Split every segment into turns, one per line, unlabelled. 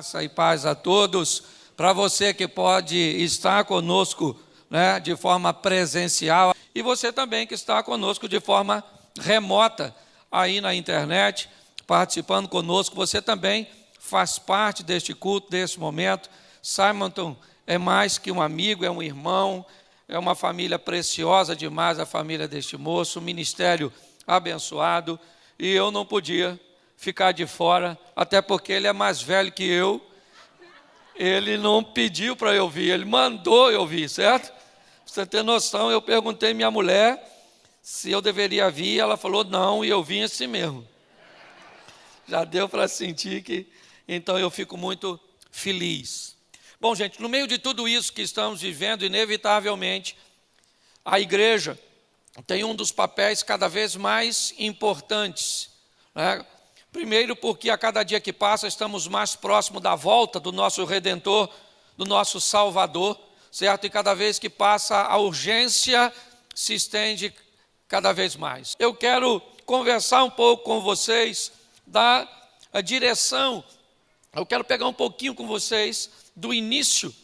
Graça e paz a todos. Para você que pode estar conosco, né, de forma presencial, e você também que está conosco de forma remota aí na internet, participando conosco, você também faz parte deste culto, deste momento. Simonton é mais que um amigo, é um irmão, é uma família preciosa demais, a família deste moço, um ministério abençoado, e eu não podia ficar de fora, até porque ele é mais velho que eu. Ele não pediu para eu vir, ele mandou eu vir, certo? Pra você ter noção, eu perguntei à minha mulher se eu deveria vir, ela falou não, e eu vim assim mesmo. Já deu para sentir que, então eu fico muito feliz. Bom, gente, no meio de tudo isso que estamos vivendo, inevitavelmente, a igreja tem um dos papéis cada vez mais importantes, né? Primeiro, porque a cada dia que passa estamos mais próximos da volta do nosso Redentor, do nosso Salvador, certo? E cada vez que passa, a urgência se estende cada vez mais. Eu quero conversar um pouco com vocês da direção, eu quero pegar um pouquinho com vocês do início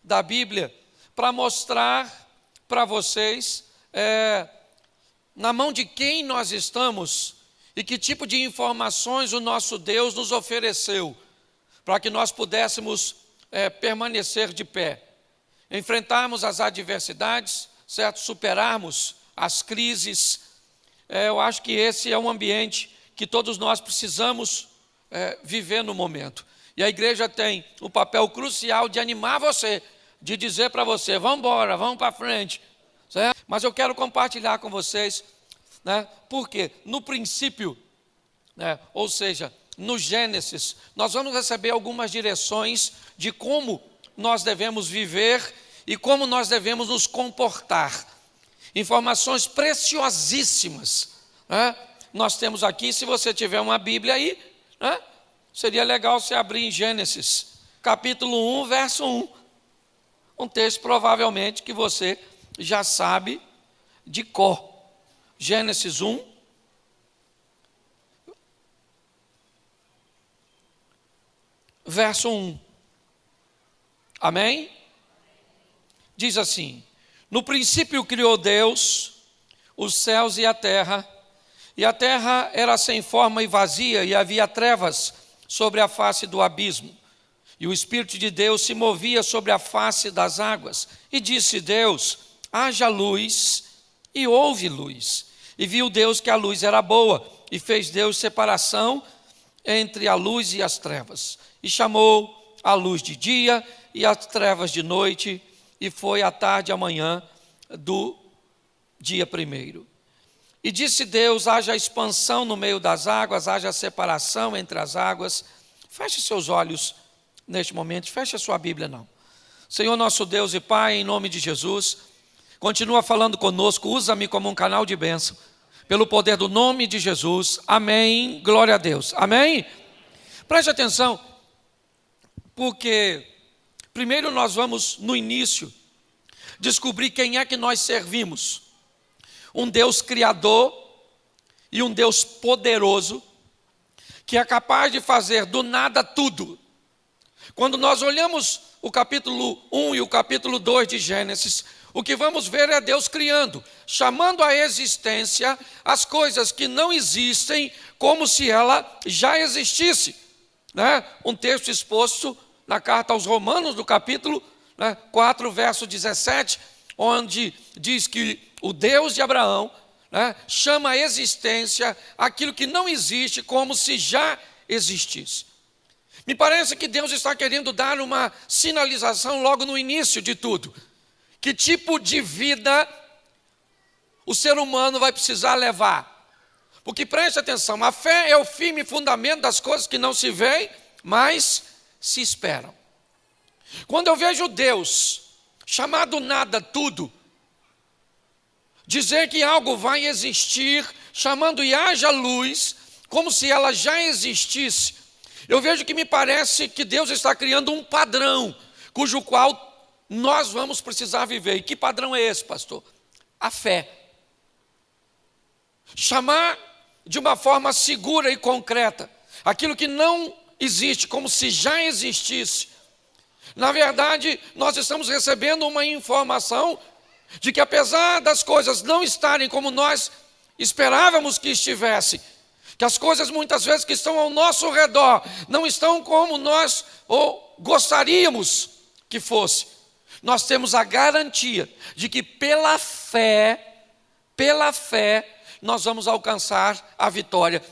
da Bíblia, para mostrar para vocês na mão de quem nós estamos e que tipo de informações o nosso Deus nos ofereceu para que nós pudéssemos permanecer de pé, enfrentarmos as adversidades, certo? Superarmos as crises. Eu acho que esse é um ambiente que todos nós precisamos viver no momento. E a igreja tem um papel crucial de animar você, de dizer para você, vamos embora, vamos para frente, certo? Mas eu quero compartilhar com vocês, né? Porque no princípio, né, ou seja, no Gênesis, nós vamos receber algumas direções de como nós devemos viver e como nós devemos nos comportar. Informações preciosíssimas, né? Nós temos aqui, se você tiver uma Bíblia aí, né, seria legal você abrir em Gênesis, capítulo 1, verso 1. Um texto provavelmente que você já sabe de cor. Gênesis 1, verso 1. Amém? Diz assim: no princípio criou Deus os céus e a terra era sem forma e vazia, e havia trevas sobre a face do abismo. E o Espírito de Deus se movia sobre a face das águas. E disse Deus, haja luz, e houve luz. E viu Deus que a luz era boa, e fez Deus separação entre a luz e as trevas. E chamou a luz de dia e as trevas de noite, e foi a tarde e a manhã do dia primeiro. E disse Deus, haja expansão no meio das águas, haja separação entre as águas. Feche seus olhos neste momento, feche a sua Bíblia não. Senhor nosso Deus e Pai, em nome de Jesus, continua falando conosco, usa-me como um canal de bênção, pelo poder do nome de Jesus, amém, glória a Deus, amém? Preste atenção, porque primeiro nós vamos no início descobrir quem é que nós servimos. Um Deus criador e um Deus poderoso, que é capaz de fazer do nada tudo. Quando nós olhamos o capítulo 1 e o capítulo 2 de Gênesis, o que vamos ver é Deus criando, chamando à existência as coisas que não existem como se ela já existisse, né? Um texto exposto na carta aos Romanos, do capítulo 4, verso 17, onde diz que o Deus de Abraão, né, chama à existência aquilo que não existe como se já existisse. Me parece que Deus está querendo dar uma sinalização logo no início de tudo. Que tipo de vida o ser humano vai precisar levar? Porque preste atenção, a fé é o firme fundamento das coisas que não se veem, mas se esperam. Quando eu vejo Deus, chamado nada tudo, dizer que algo vai existir, chamando e haja luz, como se ela já existisse, eu vejo que me parece que Deus está criando um padrão, cujo qual nós vamos precisar viver. E que padrão é esse, pastor? A fé. Chamar de uma forma segura e concreta aquilo que não existe, como se já existisse. Na verdade, nós estamos recebendo uma informação de que apesar das coisas não estarem como nós esperávamos que estivesse, que as coisas muitas vezes que estão ao nosso redor não estão como nós ou gostaríamos que fosse, nós temos a garantia de que pela fé, nós vamos alcançar a vitória.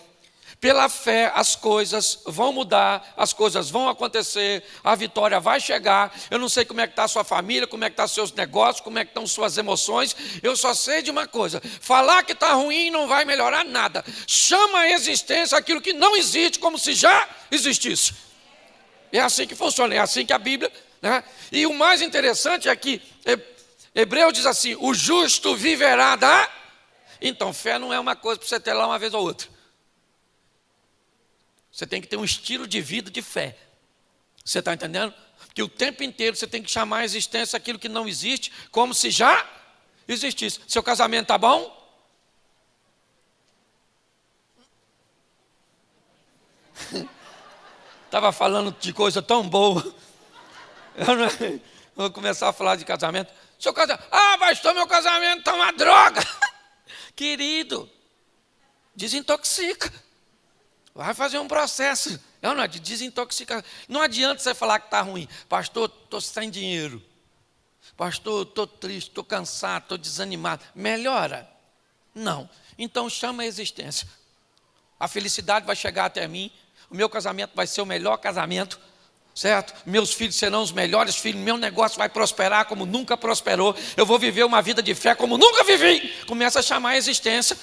Pela fé as coisas vão mudar, as coisas vão acontecer, a vitória vai chegar. Eu não sei como é que está a sua família, como é que estão os seus negócios, como é que estão suas emoções. Eu só sei de uma coisa: falar que está ruim não vai melhorar nada. Chama a existência aquilo que não existe como se já existisse. É assim que funciona, é assim que a Bíblia, né? E o mais interessante é que Hebreu diz assim: o justo viverá da... Então fé não é uma coisa para você ter lá uma vez ou outra. Você tem que ter um estilo de vida de fé. Você está entendendo? Que o tempo inteiro você tem que chamar a existência aquilo que não existe, como se já existisse. Seu casamento está bom? Estava falando de coisa tão boa. Eu vou começar a falar de casamento. Seu casamento, pastor, meu casamento está uma droga. Querido, desintoxica. Vai fazer um processo de desintoxicação. Não adianta você falar que está ruim. Pastor, estou sem dinheiro. Pastor, estou triste, estou cansado, estou desanimado. Melhora? Não. Então chama a existência. A felicidade vai chegar até mim. O meu casamento vai ser o melhor casamento. Certo? Meus filhos serão os melhores filhos. Meu negócio vai prosperar como nunca prosperou. Eu vou viver uma vida de fé como nunca vivi. Começa a chamar a existência.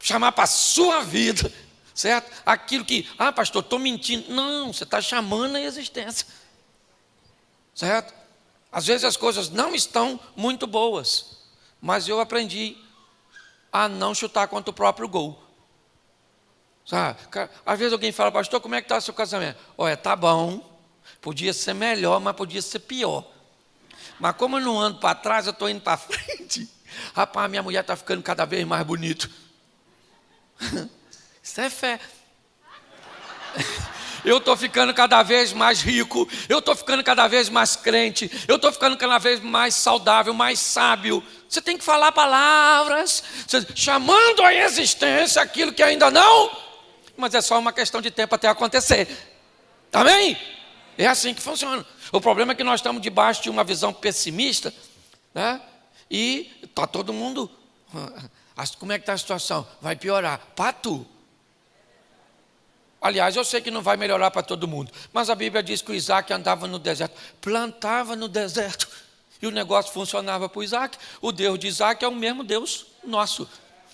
Chamar para a sua vida. Certo? Aquilo que, pastor, estou mentindo. Não, você está chamando a existência. Certo? Às vezes as coisas não estão muito boas, mas eu aprendi a não chutar contra o próprio gol. Sabe? Às vezes alguém fala: pastor, como é que está o seu casamento? Olha, tá bom, podia ser melhor, mas podia ser pior. Mas como eu não ando para trás, eu estou indo para frente. Rapaz, minha mulher está ficando cada vez mais bonita. Isso é fé. Eu estou ficando cada vez mais rico, eu estou ficando cada vez mais crente, eu estou ficando cada vez mais saudável, mais sábio. Você tem que falar palavras, chamando a existência aquilo que ainda não, mas é só uma questão de tempo até acontecer. Amém? É assim que funciona. O problema é que nós estamos debaixo de uma visão pessimista, né? E está todo mundo... Como é que está a situação? Vai piorar. Para tu. Aliás, eu sei que não vai melhorar para todo mundo, mas a Bíblia diz que o Isaac andava no deserto, plantava no deserto, e o negócio funcionava para o Isaac. O Deus de Isaac é o mesmo Deus nosso.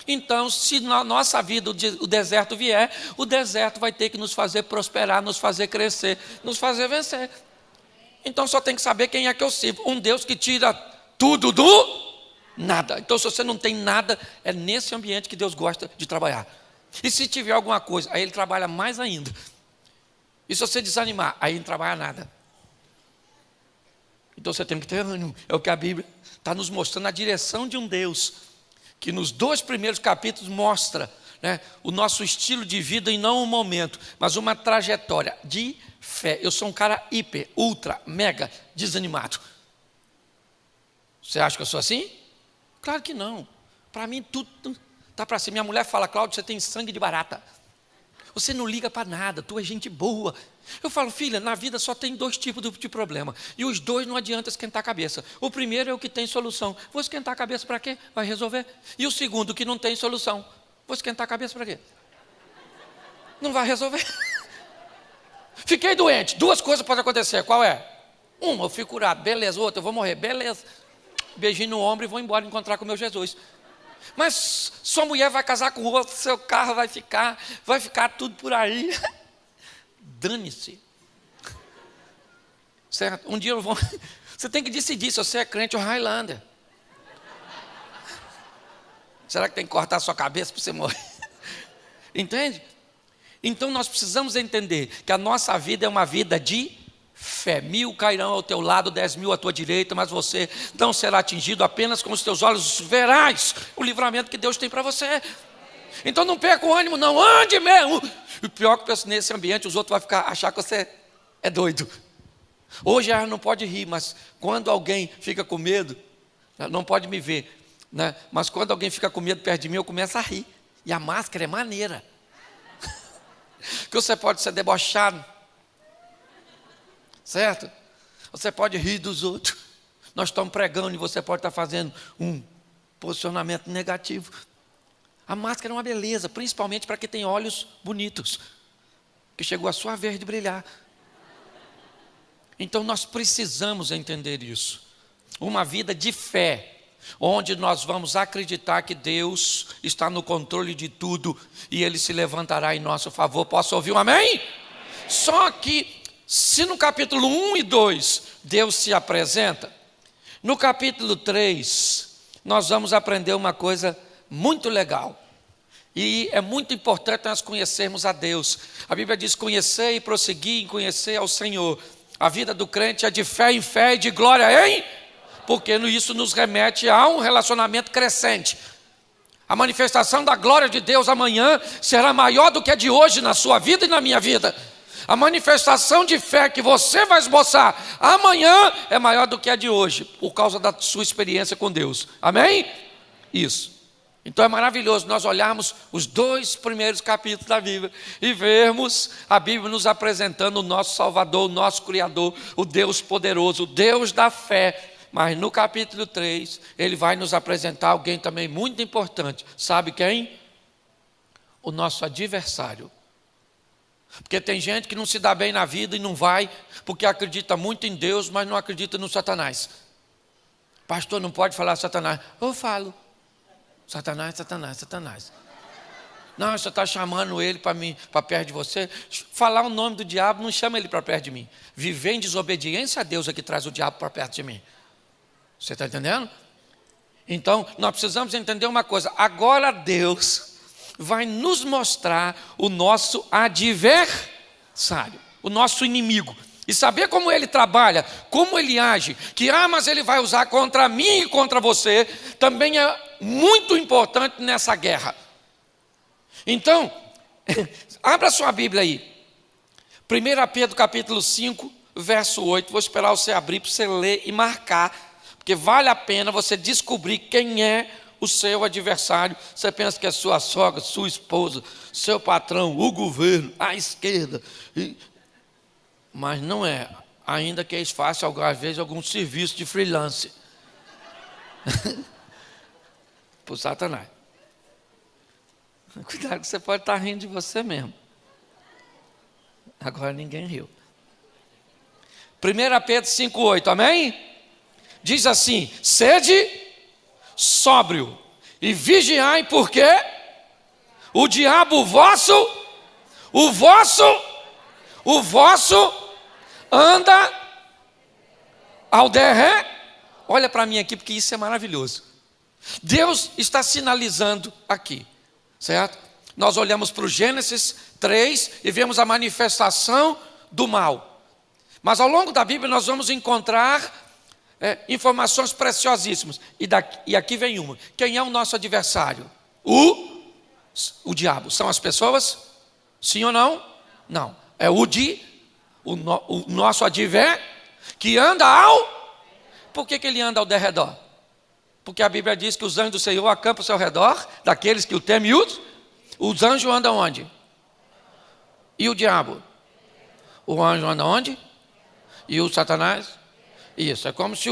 Então, se na nossa vida o deserto vier, o deserto vai ter que nos fazer prosperar, nos fazer crescer, nos fazer vencer. Então só tem que saber quem é que eu sirvo. Um Deus que tira tudo do nada. Então se você não tem nada, é nesse ambiente que Deus gosta de trabalhar. E se tiver alguma coisa, aí Ele trabalha mais ainda. E se você desanimar, aí Ele não trabalha nada. Então você tem que ter ânimo. É o que a Bíblia está nos mostrando, a direção de um Deus que nos 2 primeiros capítulos mostra, né, o nosso estilo de vida e não um momento, mas uma trajetória de fé. Eu sou um cara hiper, ultra, mega desanimado. Você acha que eu sou assim? Claro que não. Para mim tudo está para cima. Minha mulher fala: Cláudio, você tem sangue de barata. Você não liga para nada, tu é gente boa. Eu falo: filha, na vida só tem 2 tipos de problema. E os 2 não adianta esquentar a cabeça. O primeiro é o que tem solução. Vou esquentar a cabeça para quê? Vai resolver. E o segundo, o que não tem solução. Vou esquentar a cabeça para quê? Não vai resolver. Fiquei doente. 2 coisas podem acontecer. Qual é? Uma, eu fico curado. Beleza. Outra, eu vou morrer. Beleza. Beijinho no ombro e vou embora encontrar com o meu Jesus. Mas sua mulher vai casar com outro, seu carro vai ficar tudo por aí. Dane-se. Certo? Um dia eu vou... Você tem que decidir se você é crente ou Highlander. Será que tem que cortar a sua cabeça para você morrer? Entende? Então nós precisamos entender que a nossa vida é uma vida de fé. 1000 cairão ao teu lado, 10.000 à tua direita, mas você não será atingido. Apenas com os teus olhos verás o livramento que Deus tem para você. Então não perca o ânimo, não. Ande mesmo. E o pior é que nesse ambiente os outros vão achar que você é doido. Hoje ela não pode rir, mas quando alguém fica com medo, não pode me ver, né? Mas quando alguém fica com medo perto de mim, eu começo a rir. E a máscara é maneira. Que você pode ser debochado, certo? Você pode rir dos outros. Nós estamos pregando e você pode estar fazendo um posicionamento negativo. A máscara é uma beleza, principalmente para quem tem olhos bonitos, que chegou a sua vez de brilhar. Então nós precisamos entender isso. Uma vida de fé, onde nós vamos acreditar que Deus está no controle de tudo e Ele se levantará em nosso favor. Posso ouvir um amém? Só que, se no capítulo 1 e 2 Deus se apresenta, no capítulo 3 nós vamos aprender uma coisa muito legal. E é muito importante nós conhecermos a Deus. A Bíblia diz: conhecer e prosseguir em conhecer ao Senhor. A vida do crente é de fé em fé e de glória em... Porque isso nos remete a um relacionamento crescente. A manifestação da glória de Deus amanhã será maior do que a de hoje na sua vida e na minha vida. A manifestação de fé que você vai esboçar amanhã é maior do que a de hoje, por causa da sua experiência com Deus. Amém? Isso. Então é maravilhoso nós olharmos os 2 primeiros capítulos da Bíblia e vermos a Bíblia nos apresentando o nosso Salvador, o nosso Criador, o Deus poderoso, o Deus da fé. Mas no capítulo 3, ele vai nos apresentar alguém também muito importante. Sabe quem? O nosso adversário. Porque tem gente que não se dá bem na vida e não vai, porque acredita muito em Deus, mas não acredita no Satanás. Pastor, não pode falar Satanás. Eu falo. Satanás, Satanás, Satanás. Não, você está chamando ele para perto de você. Falar o nome do diabo, não chama ele para perto de mim. Viver em desobediência a Deus é que traz o diabo para perto de mim. Você está entendendo? Então, nós precisamos entender uma coisa. Agora Deus vai nos mostrar o nosso adversário, o nosso inimigo. E saber como ele trabalha, como ele age, que armas ele vai usar contra mim e contra você, também é muito importante nessa guerra. Então, abra sua Bíblia aí. 1 Pedro capítulo 5, verso 8. Vou esperar você abrir para você ler e marcar, porque vale a pena você descobrir quem é o seu adversário. Você pensa que é sua sogra, sua esposa, seu patrão, o governo, a esquerda. Mas não é. Ainda que eles façam, às vezes, algum serviço de freelance. Por Satanás. Cuidado que você pode estar rindo de você mesmo. Agora ninguém riu. 1 Pedro 5,8, amém? Diz assim: sede sóbrio e vigiai, porque o diabo o vosso anda ao derré. Olha para mim aqui, porque isso é maravilhoso. Deus está sinalizando aqui, certo? Nós olhamos para o Gênesis 3 e vemos a manifestação do mal. Mas ao longo da Bíblia nós vamos encontrar informações preciosíssimas. E aqui vem uma. Quem é o nosso adversário? O diabo. São as pessoas? Sim ou não? Não. É o nosso adversário que anda ao... Por que ele anda ao derredor? Porque a Bíblia diz que os anjos do Senhor acampam ao seu redor, daqueles que o temem. E os anjos andam onde? E o diabo? O anjo anda onde? E o Satanás? Isso, é como se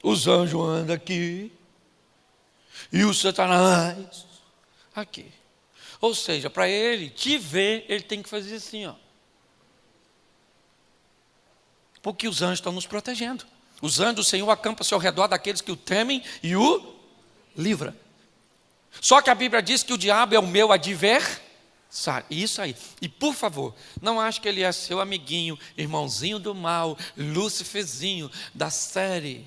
os anjos andam aqui e o Satanás aqui. Ou seja, para ele te ver, ele tem que fazer assim, ó. Porque os anjos estão nos protegendo. Os anjos do Senhor acampam ao seu redor daqueles que o temem e o livra. Só que a Bíblia diz que o diabo é o meu adversário. Isso aí. E por favor, não ache que ele é seu amiguinho, irmãozinho do mal, Luciferzinho da série.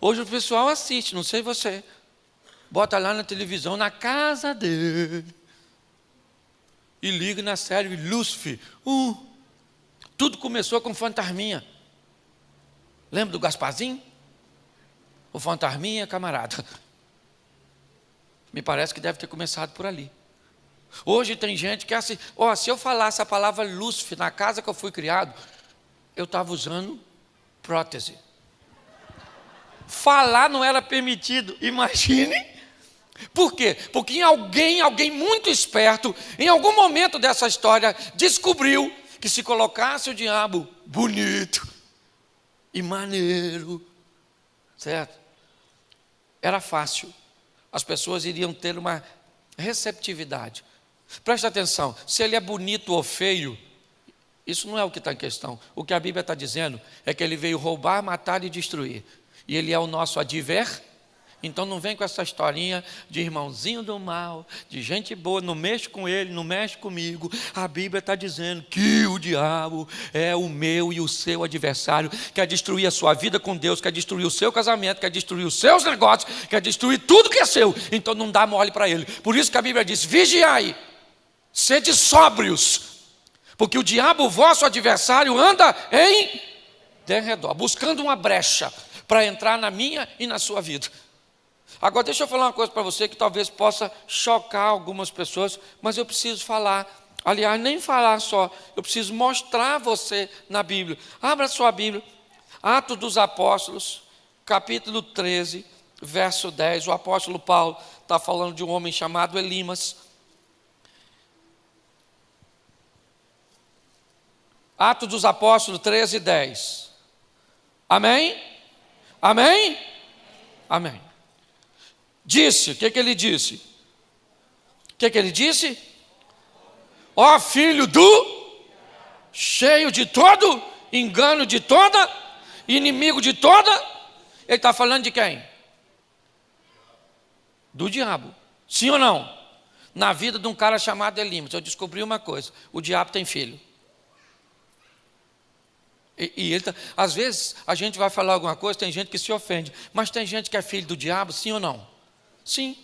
Hoje o pessoal assiste, não sei você. Bota lá na televisão, na casa dele. E liga na série Lúcifer. Tudo começou com fantasminha. Lembra do Gasparzinho? O fantasminha, camarada. Me parece que deve ter começado por ali. Hoje tem gente que é assim, se eu falasse a palavra Lúcifer na casa que eu fui criado, eu estava usando prótese. Falar não era permitido, imagine. Por quê? Porque alguém muito esperto, em algum momento dessa história, descobriu que se colocasse o diabo bonito e maneiro, certo? Era fácil. As pessoas iriam ter uma receptividade. Preste atenção, se ele é bonito ou feio, isso não é o que está em questão. O que a Bíblia está dizendo é que ele veio roubar, matar e destruir. E ele é o nosso adversário. Então não vem com essa historinha de irmãozinho do mal, de gente boa, não mexe com ele, não mexe comigo. A Bíblia está dizendo que o diabo é o meu e o seu adversário, quer destruir a sua vida com Deus, quer destruir o seu casamento, quer destruir os seus negócios, quer destruir tudo que é seu. Então não dá mole para ele. Por isso que a Bíblia diz, vigiai, sede sóbrios, porque o diabo, o vosso adversário, anda em derredor, buscando uma brecha para entrar na minha e na sua vida. Agora deixa eu falar uma coisa para você que talvez possa chocar algumas pessoas, mas eu preciso falar, aliás, nem falar só, eu preciso mostrar você na Bíblia. Abra sua Bíblia, Atos dos Apóstolos, capítulo 13, verso 10, o apóstolo Paulo está falando de um homem chamado Elimas. Atos dos Apóstolos 13, 10. Amém? Amém? Amém. Disse, o que ele disse? O que ele disse? Ó filho do, cheio de todo, engano de toda, inimigo de toda. Ele está falando de quem? Do diabo. Sim ou não? Na vida de um cara chamado Elimas, eu descobri uma coisa: o diabo tem filho. E ele às vezes a gente vai falar alguma coisa, tem gente que se ofende, mas tem gente que é filho do diabo, sim ou não? Sim,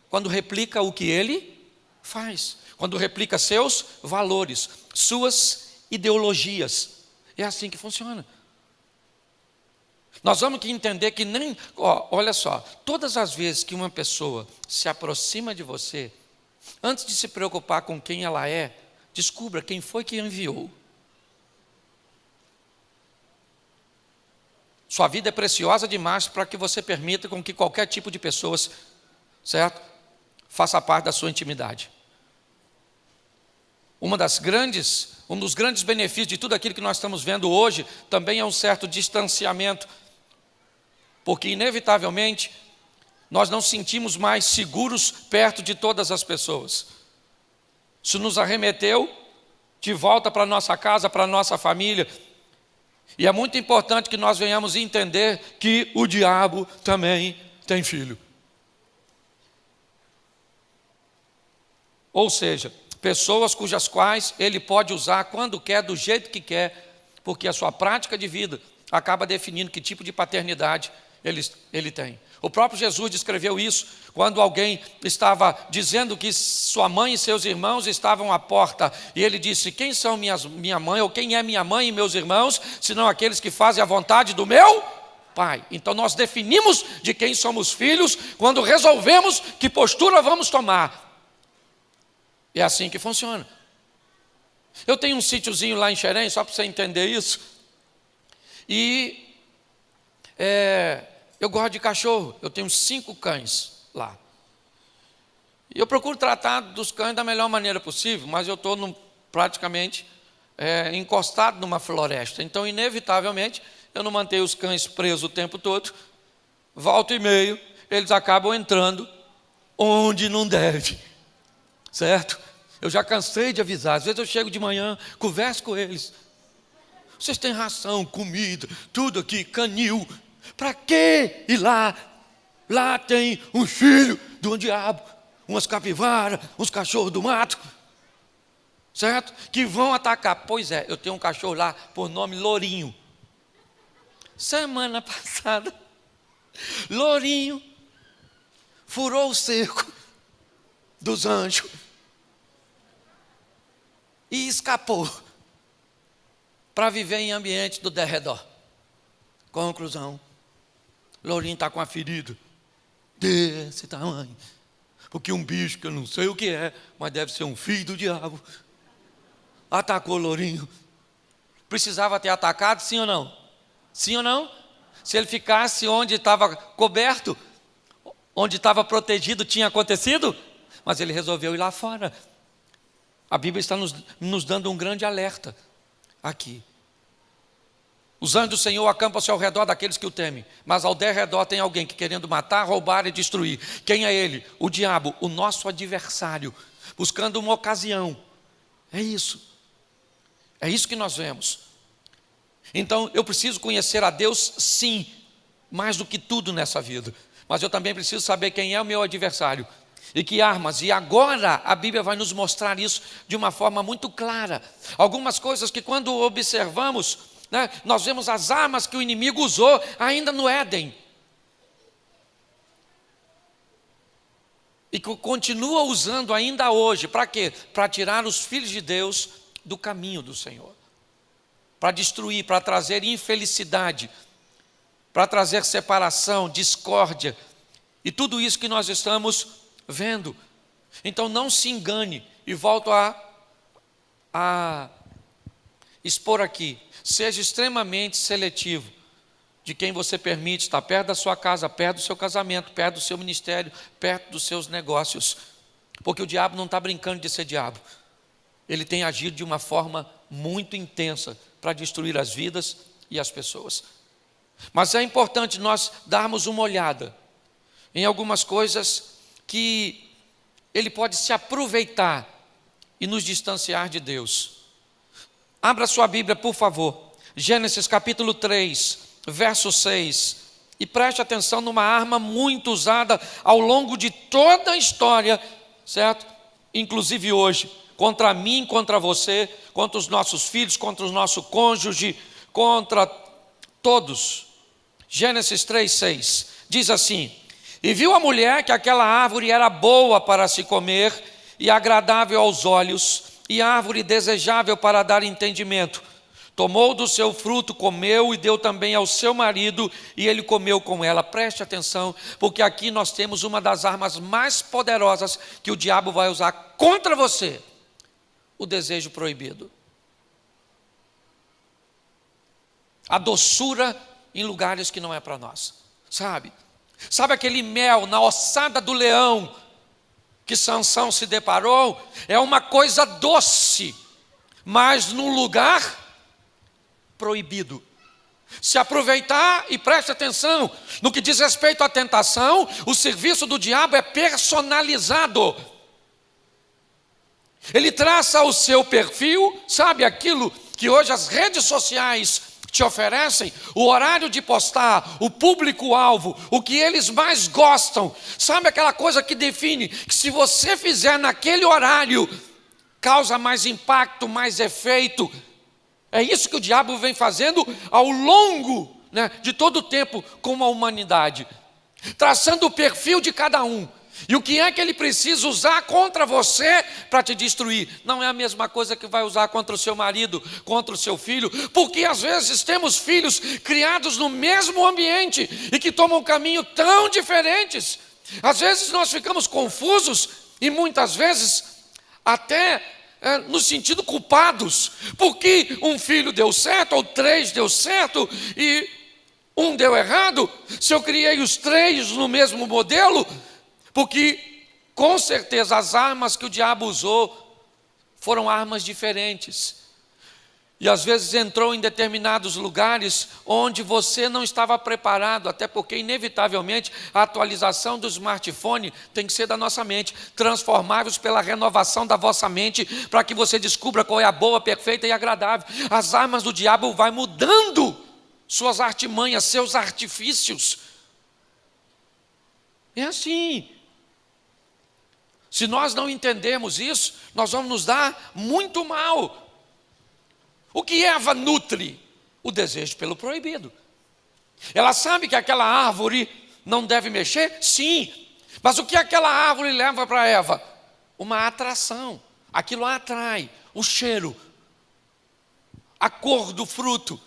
quando replica o que ele faz, quando replica seus valores, suas ideologias, é assim que funciona. Nós vamos que entender que nem, olha só, todas as vezes que uma pessoa se aproxima de você, antes de se preocupar com quem ela é, descubra quem foi que enviou. Sua vida é preciosa demais para que você permita com que qualquer tipo de pessoas, certo, faça parte da sua intimidade. Um dos grandes benefícios de tudo aquilo que nós estamos vendo hoje também é um certo distanciamento, porque inevitavelmente nós não sentimos mais seguros perto de todas as pessoas. Isso nos arremeteu de volta para a nossa casa, para a nossa família. E é muito importante que nós venhamos entender que o diabo também tem filho. Ou seja, pessoas cujas quais ele pode usar quando quer, do jeito que quer, porque a sua prática de vida acaba definindo que tipo de paternidade ele tem. O próprio Jesus descreveu isso quando alguém estava dizendo que sua mãe e seus irmãos estavam à porta, e ele disse: quem são minha mãe, ou quem é minha mãe e meus irmãos, senão aqueles que fazem a vontade do meu Pai. Então nós definimos de quem somos filhos quando resolvemos que postura vamos tomar. É assim que funciona. Eu tenho um sítiozinho lá em Xerém, só para você entender isso. E eu gosto de cachorro. Eu tenho 5 cães lá. E eu procuro tratar dos cães da melhor maneira possível, mas eu estou praticamente encostado numa floresta. Então, inevitavelmente, eu não mantenho os cães presos o tempo todo. Volta e meio, eles acabam entrando onde não deve. Certo? Eu já cansei de avisar. Às vezes eu chego de manhã, converso com eles. Vocês têm ração, comida, tudo aqui, canil. Para que ir lá? Lá tem um filho do diabo, umas capivaras, uns cachorros do mato. Certo? Que vão atacar. Pois é, eu tenho um cachorro lá por nome Lourinho. Semana passada, Lourinho furou o cerco dos anjos e escapou para viver em ambiente do derredor. Conclusão: Lourinho está com a ferida desse tamanho, Porque um bicho que eu não sei o que é, mas deve ser um filho do diabo, atacou Lourinho. Precisava ter atacado, sim ou não? Sim ou não? Se ele ficasse onde estava coberto, onde estava protegido, tinha acontecido? Mas ele resolveu ir lá fora. A Bíblia está nos dando um grande alerta aqui. Os anjos do Senhor acampam-se ao redor daqueles que o temem, mas ao derredor tem alguém que querendo matar, roubar e destruir. Quem é ele? O diabo, o nosso adversário, buscando uma ocasião. É isso. É isso que nós vemos. Então, eu preciso conhecer a Deus, sim, mais do que tudo nessa vida. Mas eu também preciso saber quem é o meu adversário e que armas. E agora a Bíblia vai nos mostrar isso de uma forma muito clara. Algumas coisas que quando observamos, nós vemos as armas que o inimigo usou ainda no Éden. E que continua usando ainda hoje. Para quê? Para tirar os filhos de Deus do caminho do Senhor. Para destruir, para trazer infelicidade, para trazer separação, discórdia. E tudo isso que nós estamos vendo. Então não se engane. E volto a expor aqui. Seja extremamente seletivo de quem você permite estar perto da sua casa, perto do seu casamento, perto do seu ministério, perto dos seus negócios. Porque o diabo não está brincando de ser diabo. Ele tem agido de uma forma muito intensa para destruir as vidas e as pessoas. Mas é importante nós darmos uma olhada em algumas coisas que ele pode se aproveitar e nos distanciar de Deus. Abra sua Bíblia, por favor. Gênesis capítulo 3, verso 6. E preste atenção numa arma muito usada ao longo de toda a história, certo? Inclusive hoje, contra mim, contra você, contra os nossos filhos, contra o nosso cônjuge, contra todos. Gênesis 3, 6. Diz assim: e viu a mulher que aquela árvore era boa para se comer e agradável aos olhos, e árvore desejável para dar entendimento. Tomou do seu fruto, comeu e deu também ao seu marido, e ele comeu com ela. Preste atenção, porque aqui nós temos uma das armas mais poderosas que o diabo vai usar contra você: o desejo proibido. A doçura em lugares que não é para nós. Sabe aquele mel na ossada do leão que Sansão se deparou? É uma coisa doce, mas num lugar proibido. Se aproveitar, e preste atenção, no que diz respeito à tentação, o serviço do diabo é personalizado. Ele traça o seu perfil, sabe aquilo que hoje as redes sociais te oferecem, o horário de postar, o público-alvo, o que eles mais gostam. Sabe aquela coisa que define que se você fizer naquele horário, causa mais impacto, mais efeito. É isso que o diabo vem fazendo ao longo, de todo o tempo com a humanidade, traçando o perfil de cada um. E o que é que ele precisa usar contra você para te destruir? Não é a mesma coisa que vai usar contra o seu marido, contra o seu filho, porque às vezes temos filhos criados no mesmo ambiente e que tomam caminho tão diferentes. Às vezes nós ficamos confusos e muitas vezes até no sentido culpados, porque um filho deu certo ou 3 deu certo e um deu errado. Se eu criei os 3 no mesmo modelo, porque com certeza as armas que o diabo usou foram armas diferentes. E às vezes entrou em determinados lugares onde você não estava preparado, até porque inevitavelmente a atualização do smartphone tem que ser da nossa mente, transformáveis pela renovação da vossa mente, para que você descubra qual é a boa, perfeita e agradável. As armas do diabo vai mudando suas artimanhas, seus artifícios. É assim. Se nós não entendermos isso, nós vamos nos dar muito mal. O que Eva nutre? O desejo pelo proibido. Ela sabe que aquela árvore não deve mexer? Sim. Mas o que aquela árvore leva para Eva? Uma atração. Aquilo a atrai. O cheiro. A cor do fruto.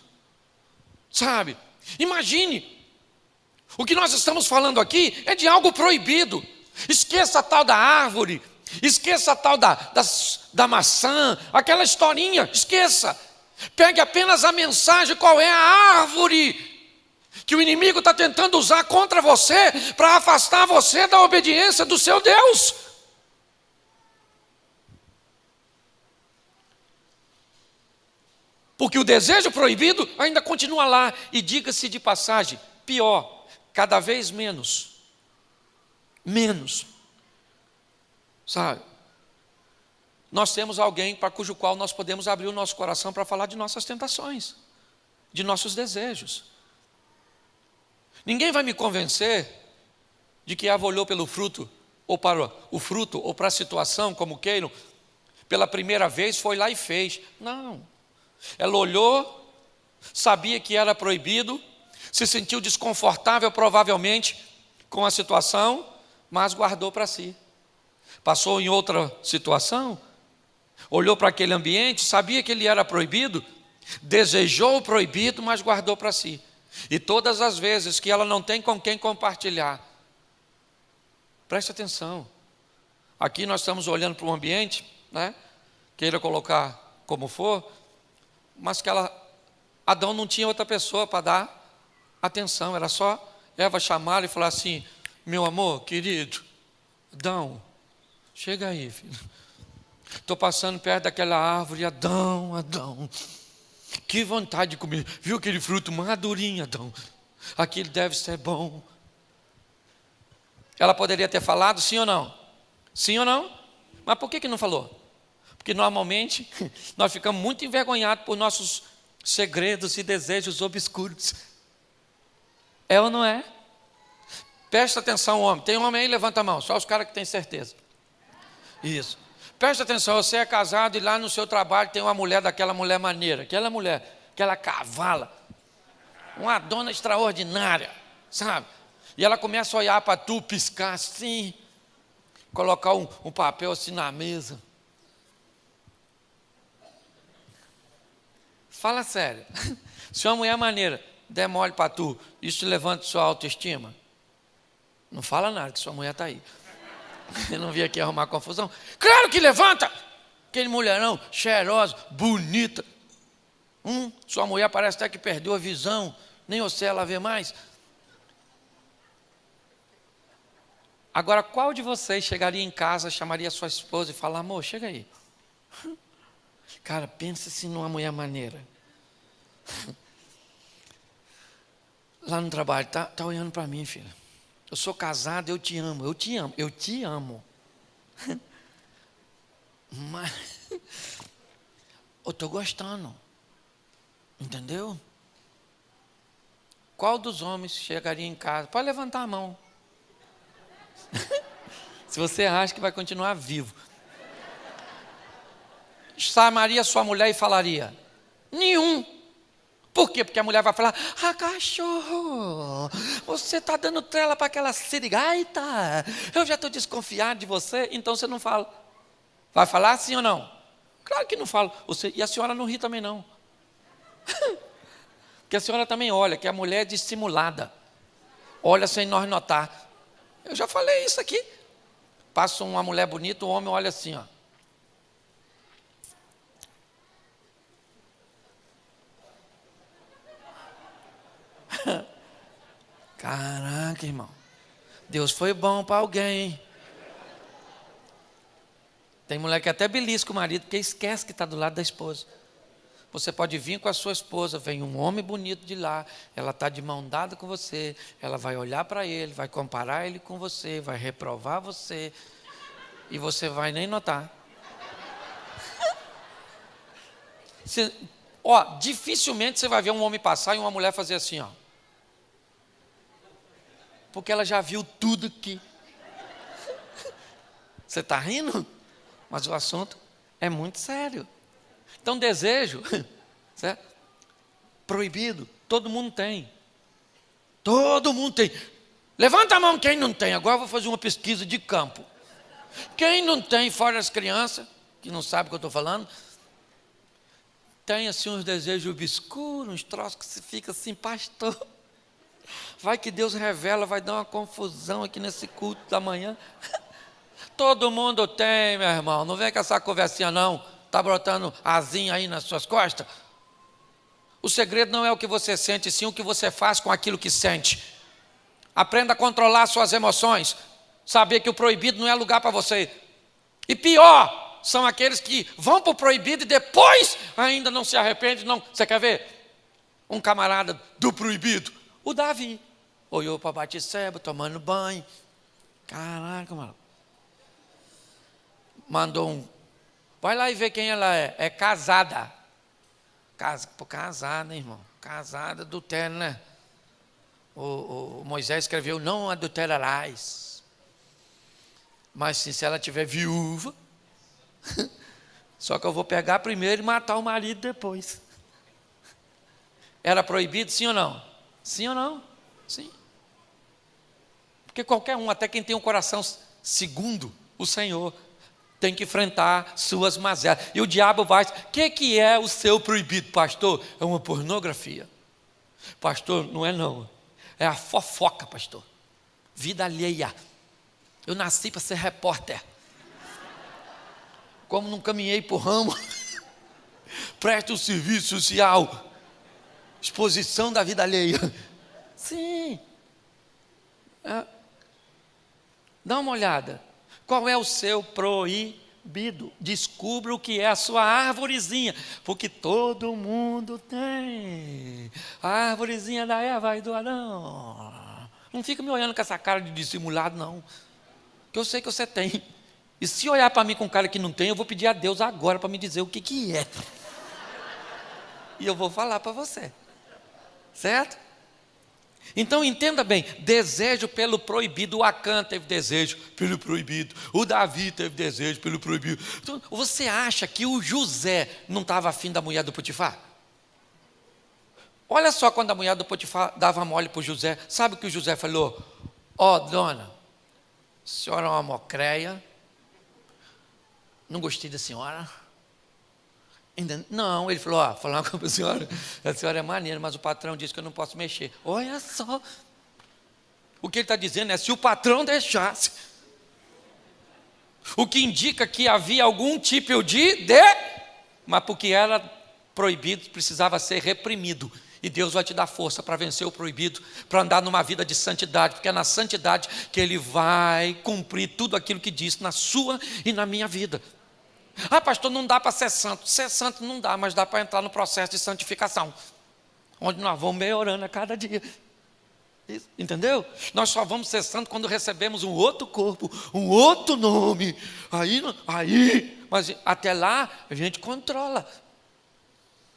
Sabe? Imagine. O que nós estamos falando aqui é de algo proibido. Esqueça a tal da árvore, esqueça a tal da maçã, aquela historinha, esqueça. Pegue apenas a mensagem, qual é a árvore que o inimigo está tentando usar contra você para afastar você da obediência do seu Deus. Porque o desejo proibido ainda continua lá. E diga-se de passagem, pior, cada vez menos. Menos. Sabe? Nós temos alguém para cujo qual nós podemos abrir o nosso coração para falar de nossas tentações, de nossos desejos. Ninguém vai me convencer de que Eva olhou pelo fruto, ou para o fruto, ou para a situação, como queiram, pela primeira vez foi lá e fez. Não. Ela olhou, sabia que era proibido, se sentiu desconfortável provavelmente com a situação, mas guardou para si. Passou em outra situação, olhou para aquele ambiente, sabia que ele era proibido, desejou o proibido, mas guardou para si. E todas as vezes que ela não tem com quem compartilhar, preste atenção, aqui nós estamos olhando para um ambiente, né? Queira colocar como for, mas que Adão não tinha outra pessoa para dar atenção, era só Eva chamá-lo e falar assim: meu amor, querido, Adão, chega aí, filho. Estou passando perto daquela árvore, Adão, que vontade de comer. Viu aquele fruto madurinho, Adão? Aquilo deve ser bom. Ela poderia ter falado sim ou não? Sim ou não? Mas por que não falou? Porque normalmente nós ficamos muito envergonhados por nossos segredos e desejos obscuros. É ou não é? Presta atenção, homem. Tem homem aí? Levanta a mão. Só os caras que têm certeza. Isso. Presta atenção, você é casado e lá no seu trabalho tem uma mulher daquela mulher maneira, aquela mulher, aquela cavala, uma dona extraordinária, sabe? E ela começa a olhar para tu, piscar assim, colocar um papel assim na mesa. Fala sério. Se uma mulher maneira der mole para tu, isso levanta sua autoestima? Não fala nada, que sua mulher está aí. Eu não vim aqui arrumar confusão. Claro que levanta! Aquele mulherão cheirosa, bonita. Sua mulher parece até que perdeu a visão. Nem você ela vê mais. Agora, qual de vocês chegaria em casa, chamaria sua esposa e falaria: amor, chega aí. Cara, pensa assim numa mulher maneira. Lá no trabalho, tá olhando para mim, filha. Eu sou casado, eu te amo. Mas eu estou gostando. Entendeu? Qual dos homens chegaria em casa? Pode levantar a mão. Se você acha que vai continuar vivo. Chamaria sua mulher e falaria: nenhum. Por quê? Porque a mulher vai falar: cachorro, você está dando trela para aquela sirigaita, eu já estou desconfiado de você. Então você não fala. Vai falar sim ou não? Claro que não falo. E a senhora não ri também não. Porque a senhora também olha, que a mulher é dissimulada, olha sem nós notar. Eu já falei isso aqui. Passa uma mulher bonita, o homem olha assim, ó. Caraca, irmão, Deus foi bom para alguém, hein? Tem mulher que até belisca o marido porque esquece que está do lado da esposa. Você pode vir com a sua esposa, vem um homem bonito de lá, ela está de mão dada com você, ela vai olhar para ele, vai comparar ele com você, vai reprovar você, e você vai nem notar. Dificilmente você vai ver um homem passar e uma mulher fazer assim, ó. Porque ela já viu tudo aqui. Você está rindo? Mas o assunto é muito sério. Então, desejo, certo? Proibido, todo mundo tem. Todo mundo tem. Levanta a mão quem não tem. Agora eu vou fazer uma pesquisa de campo. Quem não tem, fora as crianças, que não sabem o que eu estou falando, tem assim uns desejos obscuros, uns troços que você fica assim: pastor, Vai que Deus revela, vai dar uma confusão aqui nesse culto da manhã. Todo mundo tem, meu irmão. Não vem com essa conversinha não. Está brotando asinha aí nas suas costas. O segredo não é o que você sente, sim o que você faz com aquilo que sente. Aprenda a controlar suas emoções. Saber que o proibido não é lugar para você. E pior, são aqueles que vão para o proibido e depois ainda não se arrependem. Não. Você quer ver? Um camarada do proibido, o Davi, olhou para Batseba tomando banho. Caraca, mano. Mandou um. Vai lá e vê quem ela é. É casada. Casada, irmão. Casada, adultério, né? O Moisés escreveu: não adulterarás. Mas se ela tiver viúva, só que eu vou pegar primeiro e matar o marido depois. Era proibido, sim ou não? Sim ou não? Sim. Porque qualquer um, até quem tem um coração segundo o Senhor, tem que enfrentar suas mazelas. E o diabo vai. O que é o seu proibido, pastor? É uma pornografia. Pastor, não é não. É a fofoca, pastor. Vida alheia. Eu nasci para ser repórter. Como não caminhei por ramo, presto o serviço social. Exposição da vida alheia. Sim. Dá uma olhada. Qual é o seu proibido? Descubra o que é a sua arvorezinha. Porque todo mundo tem. A arvorezinha da Eva e do Adão. Não fica me olhando com essa cara de dissimulado, não. Que eu sei que você tem. E se olhar para mim com cara que não tem, eu vou pedir a Deus agora para me dizer o que é. E eu vou falar para você. Certo? Então entenda bem, desejo pelo proibido. O Acã teve desejo pelo proibido, o Davi teve desejo pelo proibido. Então, você acha que o José não estava afim da mulher do Potifar? Olha só, quando a mulher do Potifar dava mole para o José, sabe o que o José falou? Ó, dona, a senhora é uma mocreia, não gostei da senhora. Ainda, não, ele falou, falar uma coisa para a senhora é maneira, mas o patrão disse que eu não posso mexer. Olha só, o que ele está dizendo é, se o patrão deixasse, o que indica que havia algum tipo mas porque era proibido, precisava ser reprimido, e Deus vai te dar força para vencer o proibido, para andar numa vida de santidade, porque é na santidade que Ele vai cumprir tudo aquilo que disse na sua e na minha vida. Pastor, não dá para ser santo. Ser santo não dá, mas dá para entrar no processo de santificação, onde nós vamos melhorando a cada dia. Entendeu? Nós só vamos ser santos quando recebemos um outro corpo, um outro nome. Mas até lá a gente controla.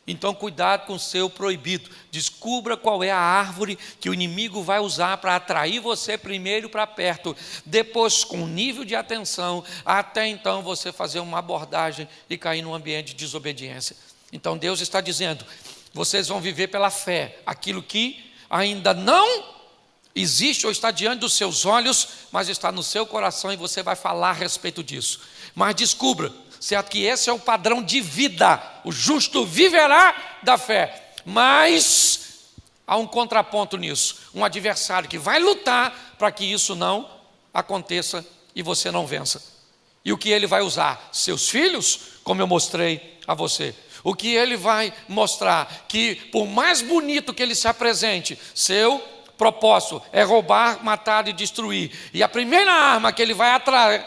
Então cuidado com o seu proibido. Descubra qual é a árvore que o inimigo vai usar para atrair você primeiro para perto, depois com nível de atenção, até então você fazer uma abordagem e cair num ambiente de desobediência. Então Deus está dizendo, vocês vão viver pela fé, aquilo que ainda não existe ou está diante dos seus olhos, mas está no seu coração e você vai falar a respeito disso. Mas descubra, certo, que esse é o padrão de vida. O justo viverá da fé. Mas há um contraponto nisso. Um adversário que vai lutar para que isso não aconteça e você não vença. E o que ele vai usar? Seus filhos, como eu mostrei a você. O que ele vai mostrar? Que por mais bonito que ele se apresente, seu propósito é roubar, matar e destruir. E a primeira arma que ele vai atrair,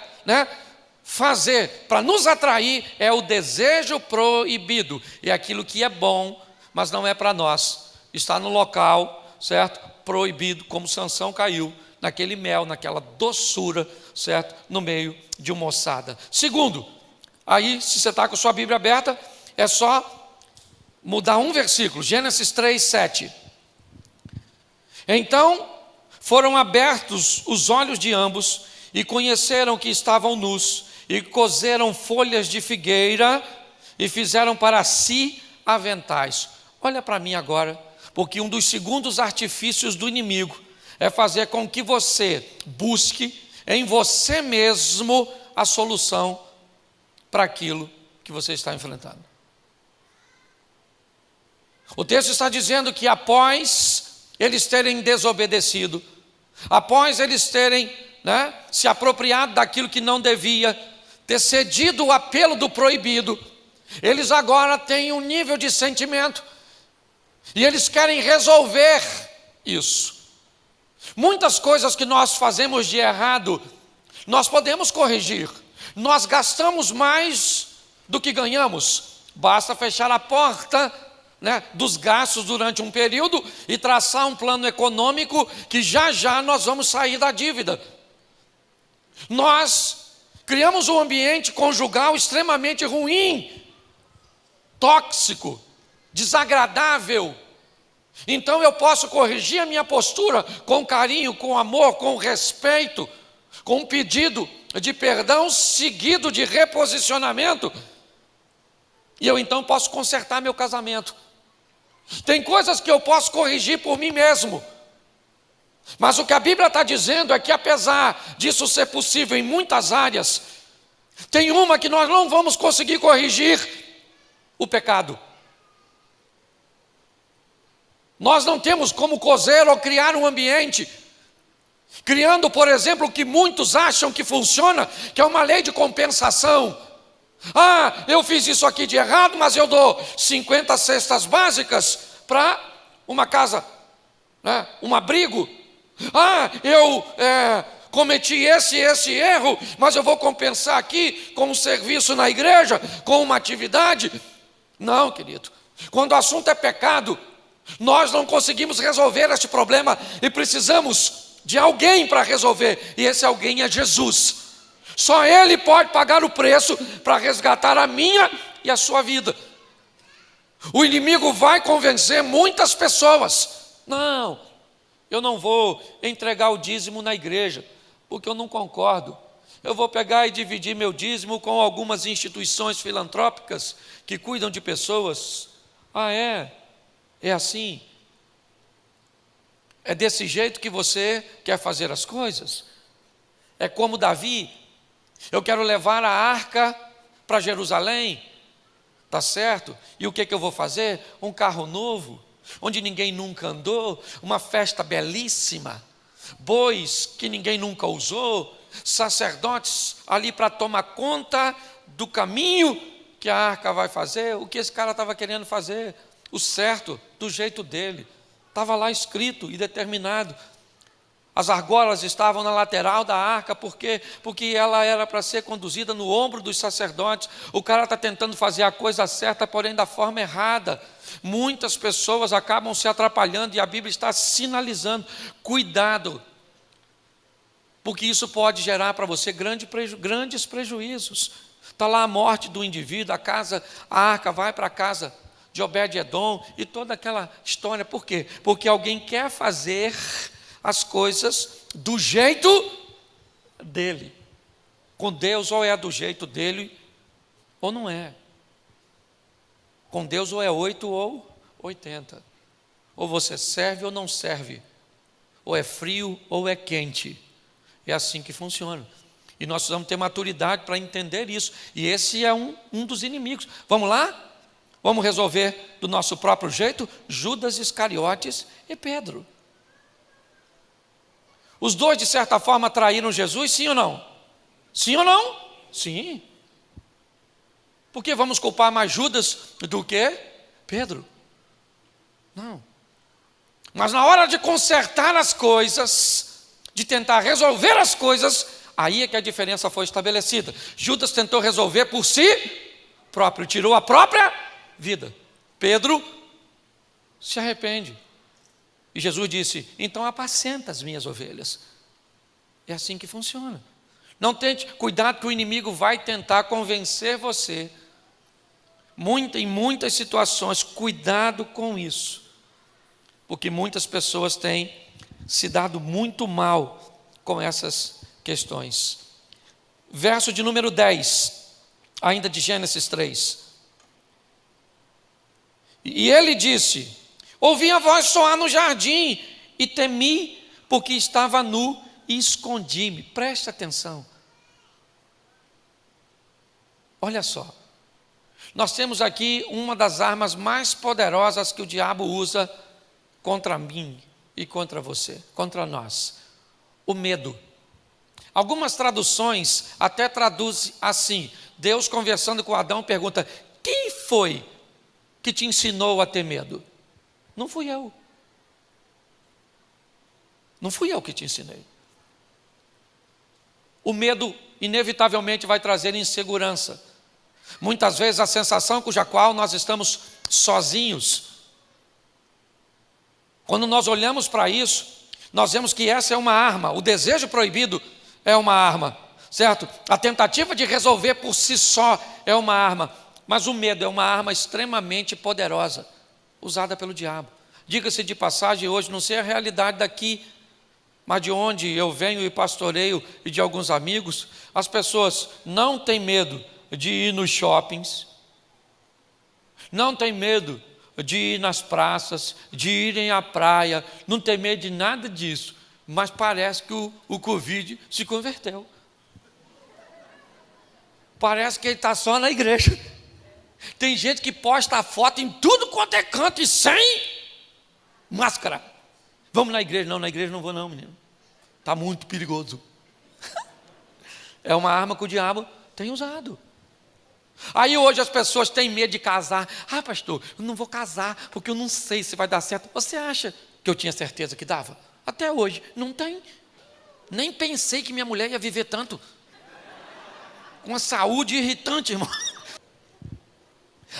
fazer para nos atrair é o desejo proibido. É aquilo que é bom, mas não é para nós. Está no local, certo? Proibido, como Sansão caiu naquele mel, naquela doçura, certo? No meio de uma ossada. Segundo, aí se você está com sua Bíblia aberta, é só mudar um versículo, Gênesis 3, 7. Então foram abertos os olhos de ambos e conheceram que estavam nus, e cozeram folhas de figueira e fizeram para si aventais. Olha para mim agora, porque um dos segundos artifícios do inimigo é fazer com que você busque em você mesmo a solução para aquilo que você está enfrentando. O texto está dizendo que após eles terem desobedecido, após eles terem, se apropriado daquilo que não devia, ter cedido o apelo do proibido, eles agora têm um nível de sentimento, e eles querem resolver isso. Muitas coisas que nós fazemos de errado, nós podemos corrigir. Nós gastamos mais do que ganhamos. Basta fechar a porta, dos gastos durante um período e traçar um plano econômico que já já nós vamos sair da dívida. Nós criamos um ambiente conjugal extremamente ruim, tóxico, desagradável. Então eu posso corrigir a minha postura com carinho, com amor, com respeito, com um pedido de perdão seguido de reposicionamento, e eu então posso consertar meu casamento. Tem coisas que eu posso corrigir por mim mesmo, mas o que a Bíblia está dizendo é que apesar disso ser possível em muitas áreas, tem uma que nós não vamos conseguir corrigir: o pecado. Nós não temos como cozer ou criar um ambiente, criando, por exemplo, o que muitos acham que funciona, que é uma lei de compensação. Eu fiz isso aqui de errado, mas eu dou 50 cestas básicas para uma casa, um abrigo. Eu cometi esse erro, mas eu vou compensar aqui com um serviço na igreja, com uma atividade. Não, querido, quando o assunto é pecado, nós não conseguimos resolver este problema e precisamos de alguém para resolver, e esse alguém é Jesus. Só Ele pode pagar o preço para resgatar a minha e a sua vida. O inimigo vai convencer muitas pessoas: não, eu não vou entregar o dízimo na igreja, porque eu não concordo. Eu vou pegar e dividir meu dízimo com algumas instituições filantrópicas que cuidam de pessoas. É assim? É desse jeito que você quer fazer as coisas? É como Davi: eu quero levar a arca para Jerusalém, tá certo? E o que eu vou fazer? Um carro novo, onde ninguém nunca andou, uma festa belíssima, bois que ninguém nunca usou, sacerdotes ali para tomar conta do caminho que a arca vai fazer. O que esse cara estava querendo fazer? O certo, do jeito dele. Estava lá escrito e determinado. As argolas estavam na lateral da arca, porque ela era para ser conduzida no ombro dos sacerdotes. O cara está tentando fazer a coisa certa, porém da forma errada. Muitas pessoas acabam se atrapalhando e a Bíblia está sinalizando: cuidado, porque isso pode gerar para você grandes prejuízos. Está lá a morte do indivíduo, a arca vai para a casa de Obed-Edom e toda aquela história. Por quê? Porque alguém quer fazer as coisas do jeito dele. Com Deus, ou é do jeito dele ou não é. Com Deus, ou é 8 ou 80. Ou você serve ou não serve. Ou é frio ou é quente. É assim que funciona. E nós precisamos ter maturidade para entender isso. E esse é um dos inimigos. Vamos lá? Vamos resolver do nosso próprio jeito? Judas Iscariotes e Pedro. Os dois, de certa forma, traíram Jesus, sim ou não? Sim ou não? Sim. Por que vamos culpar mais Judas do que Pedro? Não. Mas na hora de consertar as coisas, de tentar resolver as coisas, aí é que a diferença foi estabelecida. Judas tentou resolver por si próprio, tirou a própria vida. Pedro se arrepende. E Jesus disse: então apacenta as minhas ovelhas. É assim que funciona. Não tente, cuidado que o inimigo vai tentar convencer você. Em muitas situações, cuidado com isso. Porque muitas pessoas têm se dado muito mal com essas questões. Verso de número 10, ainda de Gênesis 3. E ele disse: ouvi a voz soar no jardim e temi, porque estava nu e escondi-me. Preste atenção. Olha só. Nós temos aqui uma das armas mais poderosas que o diabo usa contra mim e contra você, contra nós. O medo. Algumas traduções até traduzem assim: Deus conversando com Adão pergunta: quem foi que te ensinou a ter medo? Não fui eu. Não fui eu que te ensinei. O medo inevitavelmente vai trazer insegurança. Muitas vezes a sensação cuja qual nós estamos sozinhos. Quando nós olhamos para isso, nós vemos que essa é uma arma. O desejo proibido é uma arma, certo? A tentativa de resolver por si só é uma arma. Mas o medo é uma arma extremamente poderosa, usada pelo diabo. Diga-se de passagem, hoje, não sei a realidade daqui, mas de onde eu venho e pastoreio e de alguns amigos, as pessoas não têm medo de ir nos shoppings, não têm medo de ir nas praças, de irem à praia, não tem medo de nada disso, mas parece que o Covid se converteu. Parece que ele está só na igreja. Tem gente que posta a foto em tudo quanto é canto e sem máscara. Vamos na igreja? Não, na igreja não vou não, menino. Está muito perigoso. É uma arma que o diabo tem usado. Aí hoje as pessoas têm medo de casar. Ah, pastor, eu não vou casar porque eu não sei se vai dar certo. Você acha que eu tinha certeza que dava? Até hoje, não tem. Nem pensei que minha mulher ia viver tanto. Com a saúde irritante, irmão.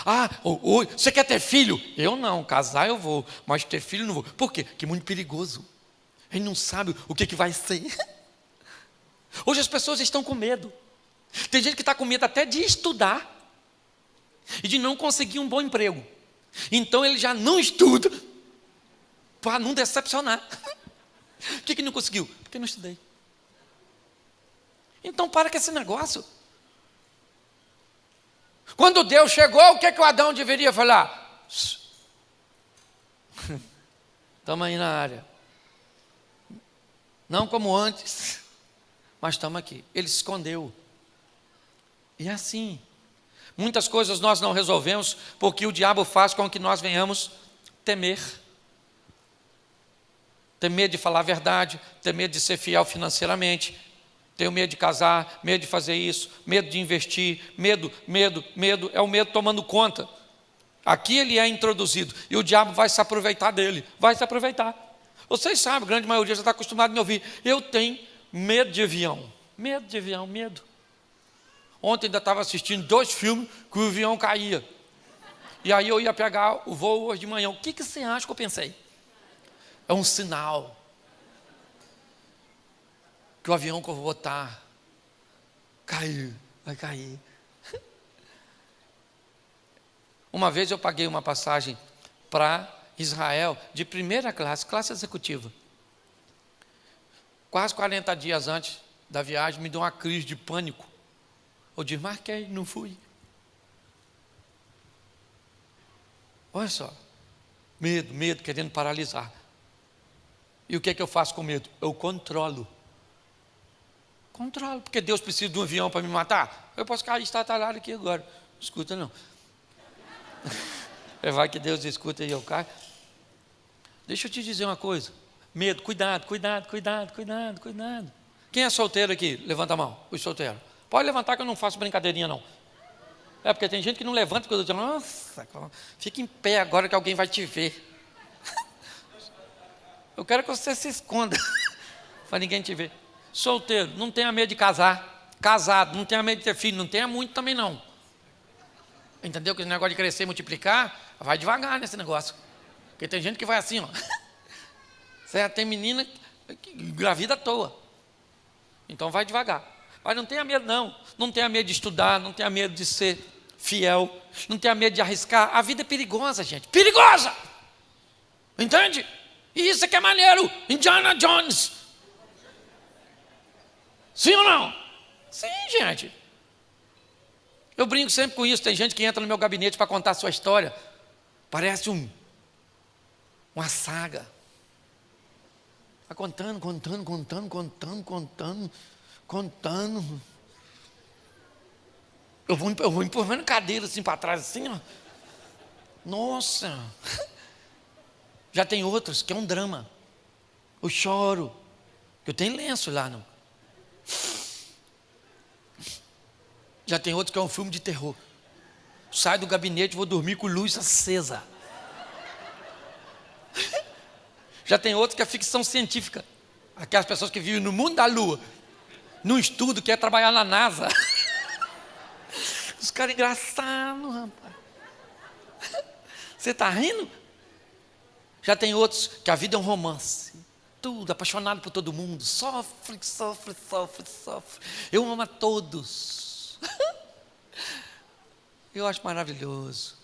Ah, você quer ter filho? Eu não, casar eu vou, mas ter filho não vou. Por quê? Porque é muito perigoso. A gente não sabe o que vai ser. Hoje as pessoas estão com medo. Tem gente que está com medo até de estudar e de não conseguir um bom emprego. Então ele já não estuda para não decepcionar. Por que não conseguiu? Porque não estudei. Então para com esse negócio. Quando Deus chegou, o que o Adão deveria falar? Estamos aí na área. Não como antes, mas estamos aqui. Ele se escondeu. E é assim. Muitas coisas nós não resolvemos porque o diabo faz com que nós venhamos temer. Ter medo de falar a verdade, ter medo de ser fiel financeiramente, tenho medo de casar, medo de fazer isso, medo de investir, medo, é o medo tomando conta. Aqui ele é introduzido e o diabo vai se aproveitar dele, vai se aproveitar. Vocês sabem, a grande maioria já está acostumada a me ouvir. Eu tenho medo de avião, medo. Ontem ainda estava assistindo 2 filmes que o avião caía. E aí eu ia pegar o voo hoje de manhã. O que você acha que eu pensei? É um sinal que o avião que eu vou botar vai cair. Uma vez eu paguei uma passagem para Israel de primeira classe, classe executiva. Quase 40 dias antes da viagem me deu uma crise de pânico. Eu desmarquei, não fui. Olha só, medo querendo paralisar. E o que é que eu faço com medo? Eu controlo, porque Deus precisa de um avião para me matar. Eu posso cair estatalhado aqui agora. Escuta não. Vai que Deus escuta e eu caio. Deixa eu te dizer uma coisa. Medo, cuidado. Quem é solteiro aqui? Levanta a mão, os solteiros. Pode levantar que eu não faço brincadeirinha não. É porque tem gente que não levanta porque eu digo, nossa, fica em pé agora que alguém vai te ver. Eu quero que você se esconda para ninguém te ver. Solteiro, não tenha medo de casar. Casado, não tenha medo de ter filho. Não tenha muito também não. Entendeu? Que esse negócio de crescer e multiplicar, vai devagar nesse negócio. Porque tem gente que vai assim, ó. Certo? Tem menina que engravida à toa. Então vai devagar. Mas não tenha medo não. Não tenha medo de estudar, não tenha medo de ser fiel, não tenha medo de arriscar. A vida é perigosa, gente. Perigosa! Entende? E isso é que é maneiro. Indiana Jones. Sim ou não? Sim, gente. Eu brinco sempre com isso. Tem gente que entra no meu gabinete para contar a sua história. Parece uma saga. Está contando. Eu vou empurrando cadeira assim para trás, assim, ó. Nossa. Já tem outros que é um drama. Eu choro. Eu tenho lenço lá, não. Já tem outro que é um filme de terror. Saio do gabinete e vou dormir com luz acesa. Já tem outro que é ficção científica. Aquelas pessoas que vivem no mundo da lua, num estudo, quer trabalhar na NASA. Os caras engraçados, rapaz. Você está rindo? Já tem outros que a vida é um romance. Tudo, apaixonado por todo mundo. Sofre, sofre, sofre, sofre. Eu amo a todos. Eu acho maravilhoso.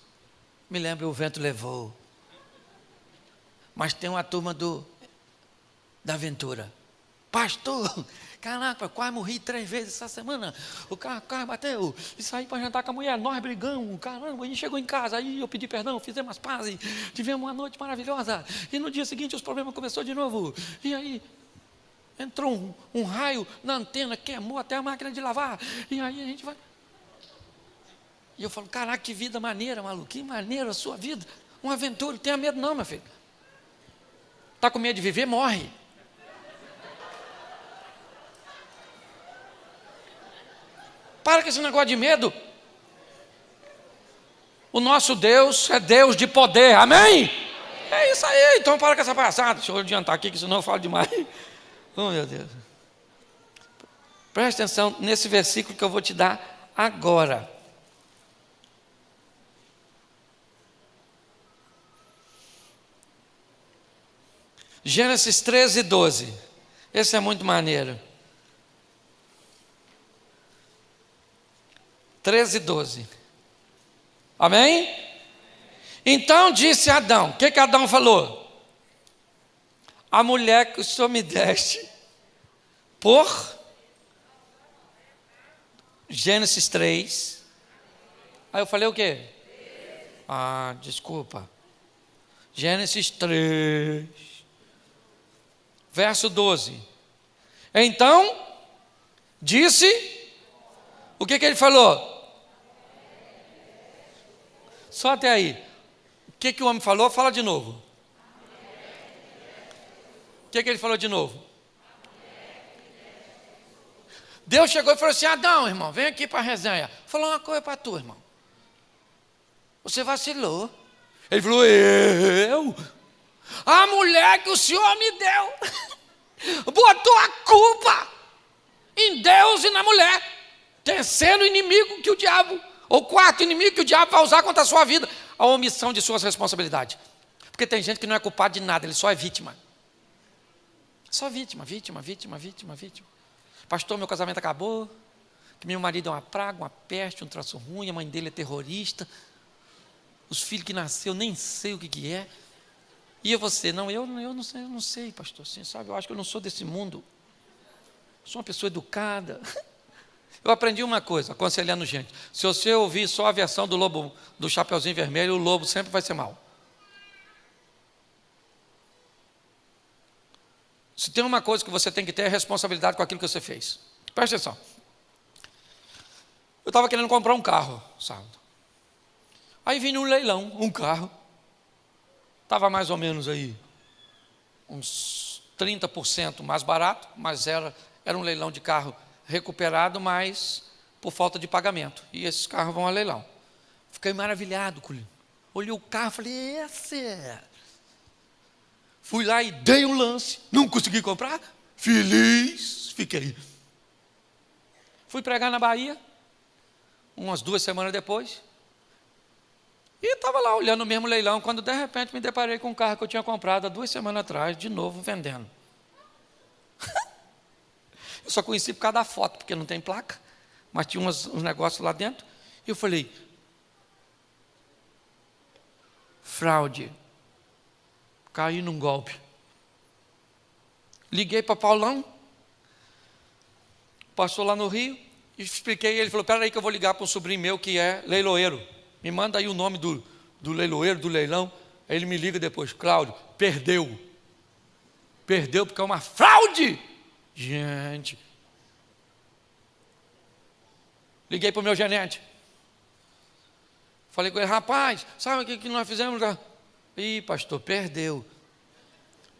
Me lembro, o vento levou. Mas tem uma turma da aventura. Pastor, caraca, quase morri 3 vezes essa semana. O carro bateu e saí para jantar com a mulher. Nós brigamos, caramba. A gente chegou em casa, aí eu pedi perdão, fizemos as pazes. Tivemos uma noite maravilhosa. E no dia seguinte os problemas começaram de novo. E aí entrou um raio na antena, queimou até a máquina de lavar. E aí a gente vai... E eu falo, caraca, que vida maneira, maluco. Que maneira a sua vida. Uma aventura, não tenha medo não, meu filho. Está com medo de viver, morre. Para com esse negócio de medo. O nosso Deus é Deus de poder, amém? É isso aí, então para com essa palhaçada. Deixa eu adiantar aqui, que senão eu falo demais. Oh, meu Deus. Presta atenção nesse versículo que eu vou te dar agora. Gênesis 13, 12. Esse é muito maneiro. 13, 12. Amém? Então disse Adão. O que Adão falou? A mulher que o Senhor me deste por Gênesis 3. Aí eu falei o quê? Ah, desculpa. Gênesis 3. Verso 12. Então, disse, o que ele falou? Só até aí. O que o homem falou? Fala de novo. O que ele falou de novo? Deus chegou e falou assim, Adão, irmão, vem aqui para a resenha. Falou uma coisa para tu, irmão. Você vacilou. Ele falou, eu? A mulher que o Senhor me deu, botou a culpa em Deus e na mulher, terceiro inimigo que o diabo, ou quarto inimigo que o diabo vai usar contra a sua vida, a omissão de suas responsabilidades. Porque tem gente que não é culpado de nada, ele só é vítima. Só vítima. Pastor, meu casamento acabou, que meu marido é uma praga, uma peste, um troço ruim, a mãe dele é terrorista, os filhos que nasceu nem sei o que é. E você? Não, eu não sei, pastor, assim, sabe? Eu acho que eu não sou desse mundo. Sou uma pessoa educada. Eu aprendi uma coisa, aconselhando gente. Se você ouvir só a versão do lobo, do Chapeuzinho Vermelho, o lobo sempre vai ser mau. Se tem uma coisa que você tem que ter, é responsabilidade com aquilo que você fez. Presta atenção. Eu estava querendo comprar um carro, sábado. Aí vim num leilão, um carro. Estava mais ou menos aí, uns 30% mais barato, mas era um leilão de carro recuperado, mas por falta de pagamento. E esses carros vão a leilão. Fiquei maravilhado com ele. Olhei o carro e falei, esse é. Fui lá e dei um lance. Não consegui comprar. Feliz, fiquei. Fui pregar na Bahia, umas 2 semanas depois. E estava lá olhando o mesmo leilão, quando de repente me deparei com um carro que eu tinha comprado há 2 semanas atrás, de novo vendendo. Eu só conheci por causa da foto, porque não tem placa, mas tinha uns negócios lá dentro. E eu falei, fraude, caí num golpe. Liguei para Paulão, passou lá no Rio, e expliquei, ele falou, espera aí que eu vou ligar para um sobrinho meu que é leiloeiro. Me manda aí o nome do leiloeiro, do leilão. Aí ele me liga depois, Cláudio, perdeu porque é uma fraude. Gente. Liguei para o meu gerente. Falei com ele, rapaz, sabe o que nós fizemos? Ih, pastor, perdeu.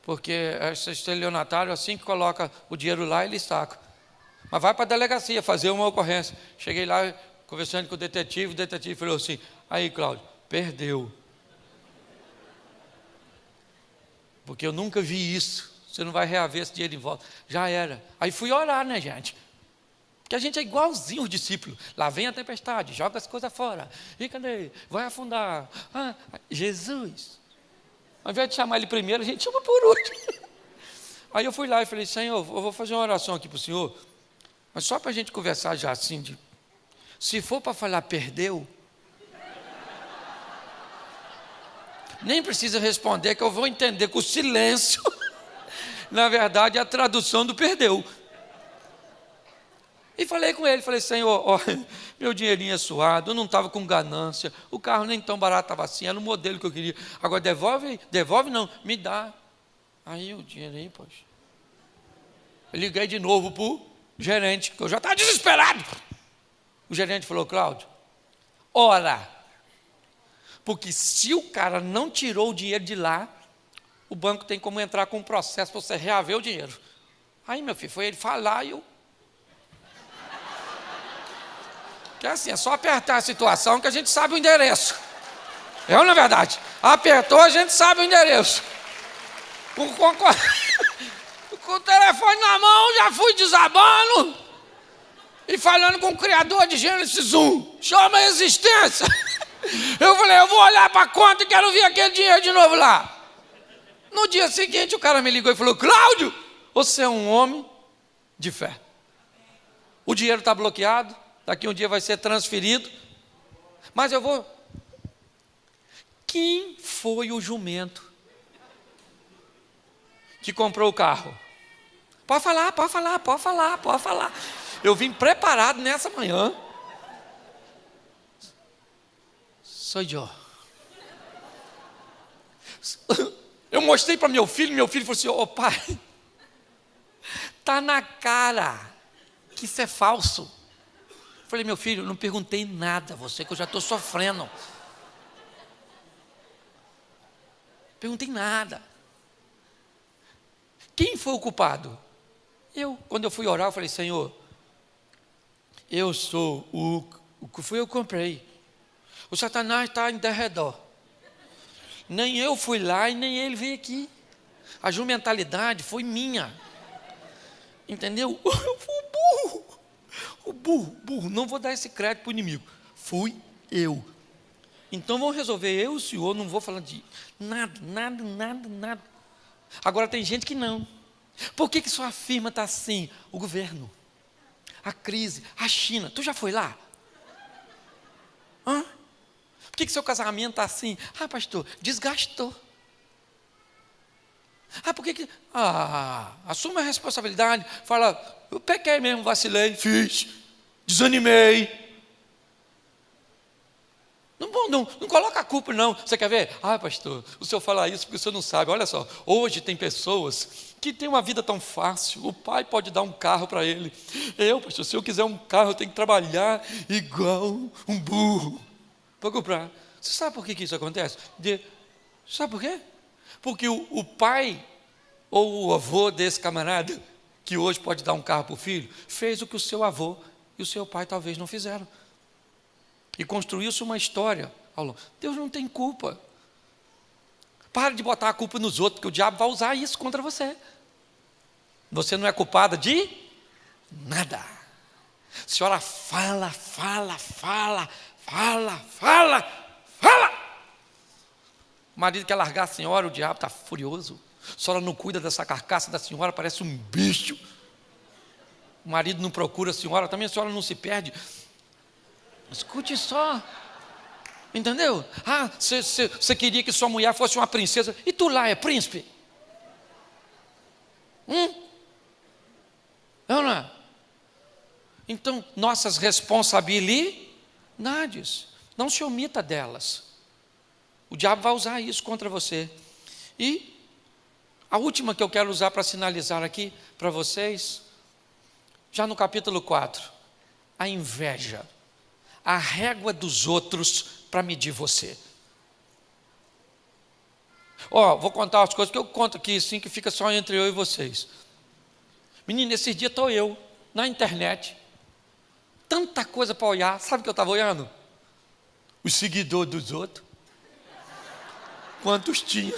Porque esse estelionatário, assim que coloca o dinheiro lá, ele saca. Mas vai para a delegacia fazer uma ocorrência. Cheguei lá, conversando com o detetive falou assim: aí, Cláudio, perdeu. Porque eu nunca vi isso. Você não vai reaver esse dinheiro de volta. Já era. Aí fui orar, né, gente? Porque a gente é igualzinho os discípulos. Lá vem a tempestade, joga as coisas fora. E cadê? Vai afundar. Jesus. Ao invés de chamar ele primeiro, a gente chama por último. Aí eu fui lá e falei: Senhor, eu vou fazer uma oração aqui para o Senhor. Mas só para a gente conversar já assim. Se for para falar perdeu, nem precisa responder, que eu vou entender que o silêncio, na verdade, é a tradução do perdeu. E falei com ele, falei: Senhor, ó, meu dinheirinho é suado, eu não estava com ganância, o carro nem tão barato estava assim, era o modelo que eu queria. Agora devolve não, me dá. Aí o dinheirinho, poxa. Eu liguei de novo para o gerente, que eu já estava desesperado. O gerente falou: Cláudio, ora, porque se o cara não tirou o dinheiro de lá, o banco tem como entrar com um processo para você reaver o dinheiro. Aí, meu filho, foi ele falar e eu... Que é assim, é só apertar a situação que a gente sabe o endereço. É ou não é verdade? Apertou, a gente sabe o endereço. Com o telefone na mão, já fui desabando e falando com o criador de Gênesis 1. Chama a existência. Eu falei: eu vou olhar para a conta e quero ver aquele dinheiro de novo lá. No dia seguinte, o cara me ligou e falou: Cláudio, você é um homem de fé. O dinheiro está bloqueado, daqui um dia vai ser transferido, mas eu vou... Quem foi o jumento que comprou o carro? Pode falar. Eu vim preparado nessa manhã. Sou eu. Eu mostrei para meu filho falou assim: ô pai, está na cara que isso é falso. Eu falei: meu filho, não perguntei nada a você, que eu já estou sofrendo. Perguntei nada. Quem foi o culpado? Eu. Quando eu fui orar, eu falei: Senhor, eu sou o que fui eu que comprei. O Satanás está em derredor. Nem eu fui lá e nem ele veio aqui. A jumentalidade foi minha. Entendeu? Eu fui o burro. Não vou dar esse crédito para o inimigo. Fui eu. Então vamos resolver eu e o senhor, não vou falar de nada. Agora tem gente que não. Por que sua firma está assim? O governo, a crise, a China. Tu já foi lá? Por que seu casamento está assim? Pastor, desgastou. Por que... assuma a responsabilidade. Fala: eu pequei mesmo, vacilei, fiz, desanimei. Não coloca a culpa não. Você quer ver? Pastor, o senhor fala isso porque o senhor não sabe. Olha só, hoje tem pessoas que têm uma vida tão fácil. O pai pode dar um carro para ele. Pastor, se eu quiser um carro, eu tenho que trabalhar igual um burro para comprar. Você sabe por que isso acontece? Sabe por quê? Porque o pai ou o avô desse camarada, que hoje pode dar um carro para o filho, fez o que o seu avô e o seu pai talvez não fizeram. E construiu-se uma história. Deus não tem culpa. Para de botar a culpa nos outros, porque o diabo vai usar isso contra você. Você não é culpada de nada. A senhora fala. O marido quer largar a senhora, o diabo está furioso. A senhora não cuida dessa carcaça da senhora, parece um bicho. O marido não procura a senhora, também a senhora não se perde. Escute só. Entendeu? Você queria que sua mulher fosse uma princesa, e tu lá é príncipe? Não é? Então, nossas responsabilidades, não se omita delas. O diabo vai usar isso contra você. E a última que eu quero usar para sinalizar aqui para vocês, já no capítulo 4, a inveja. A régua dos outros para medir você. Vou contar as coisas que eu conto aqui, sim, que fica só entre eu e vocês. Menino, esses dias estou eu, na internet, tanta coisa para olhar, sabe o que eu estava olhando? Os seguidores dos outros. Quantos tinha?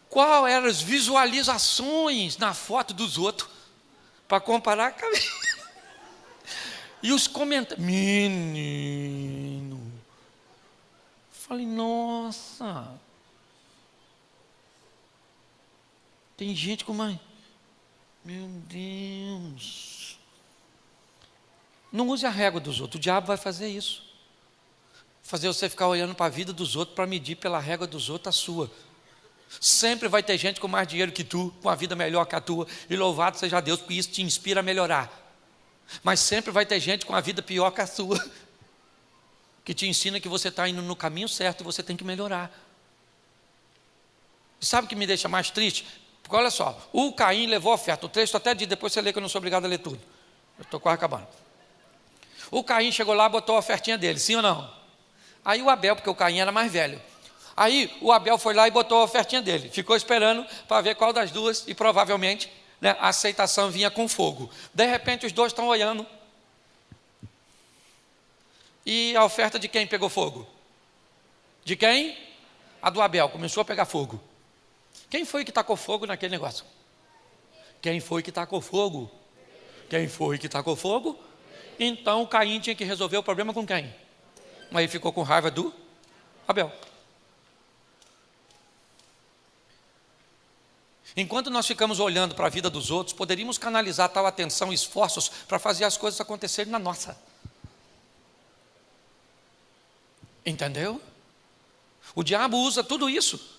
Qual eram as visualizações na foto dos outros, para comparar com a minha. E os comentários, menino, falei, nossa, tem gente com mais, meu Deus, não use a régua dos outros, o diabo vai fazer isso, fazer você ficar olhando para a vida dos outros, para medir pela régua dos outros a sua. Sempre vai ter gente com mais dinheiro que tu, com a vida melhor que a tua, e louvado seja Deus, porque isso te inspira a melhorar. Mas sempre vai ter gente com a vida pior que a sua, que te ensina que você está indo no caminho certo e você tem que melhorar. E sabe o que me deixa mais triste? Porque olha só, o Caim levou a oferta, o texto até diz, depois você lê que eu não sou obrigado a ler tudo, eu estou quase acabando. O Caim chegou lá e botou a ofertinha dele, sim ou não? Aí o Abel, porque o Caim era mais velho, aí o Abel foi lá e botou a ofertinha dele, ficou esperando para ver qual das duas, e provavelmente, né, a aceitação vinha com fogo. De repente os dois estão olhando, e a oferta de quem pegou fogo? De quem? A do Abel, começou a pegar fogo. Quem foi que tacou fogo naquele negócio? Quem foi que tacou fogo? Quem foi que tacou fogo? Então o Caim tinha que resolver o problema com quem? Aí ficou com raiva do Abel. Enquanto nós ficamos olhando para a vida dos outros, poderíamos canalizar tal atenção e esforços para fazer as coisas acontecerem na nossa. Entendeu? O diabo usa tudo isso.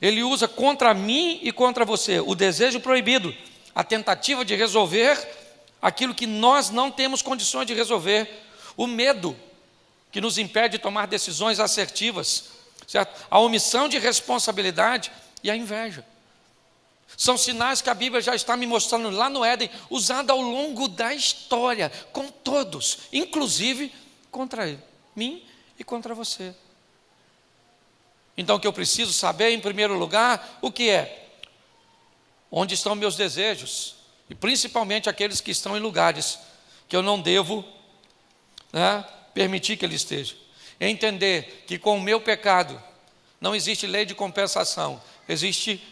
Ele usa contra mim e contra você o desejo proibido, a tentativa de resolver aquilo que nós não temos condições de resolver, o medo que nos impede de tomar decisões assertivas, certo? A omissão de responsabilidade e a inveja. São sinais que a Bíblia já está me mostrando lá no Éden, usado ao longo da história, com todos, inclusive contra mim e contra você. Então o que eu preciso saber, em primeiro lugar, o que é? Onde estão meus desejos? E principalmente aqueles que estão em lugares que eu não devo, né, permitir que ele esteja. Entender que com o meu pecado não existe lei de compensação, existe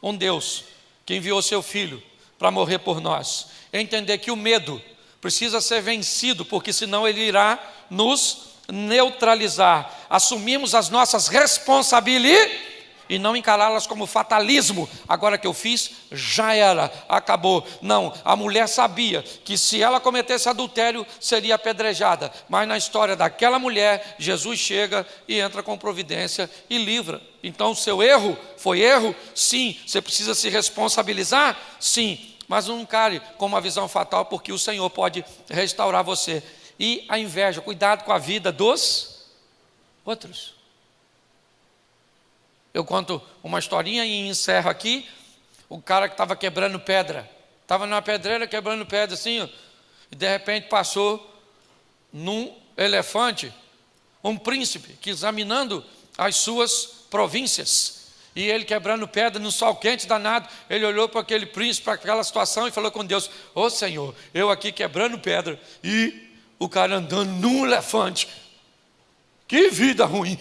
um Deus que enviou seu Filho para morrer por nós. Entender que o medo precisa ser vencido, porque senão ele irá nos neutralizar. Assumirmos as nossas responsabilidades e não encará-las como fatalismo. Agora que eu fiz, já era, acabou. Não, a mulher sabia que se ela cometesse adultério, seria apedrejada. Mas na história daquela mulher, Jesus chega e entra com providência e livra. Então, seu erro foi erro? Sim. Você precisa se responsabilizar? Sim. Mas não encare com uma visão fatal, porque o Senhor pode restaurar você. E a inveja, cuidado com a vida dos outros. Eu conto uma historinha e encerro aqui. O cara que estava quebrando pedra, estava numa pedreira quebrando pedra assim, ó, e de repente passou num elefante um príncipe que examinando as suas províncias, e ele quebrando pedra no sol quente danado, ele olhou para aquele príncipe, para aquela situação e falou com Deus: ô Senhor, eu aqui quebrando pedra e o cara andando num elefante, que vida ruim.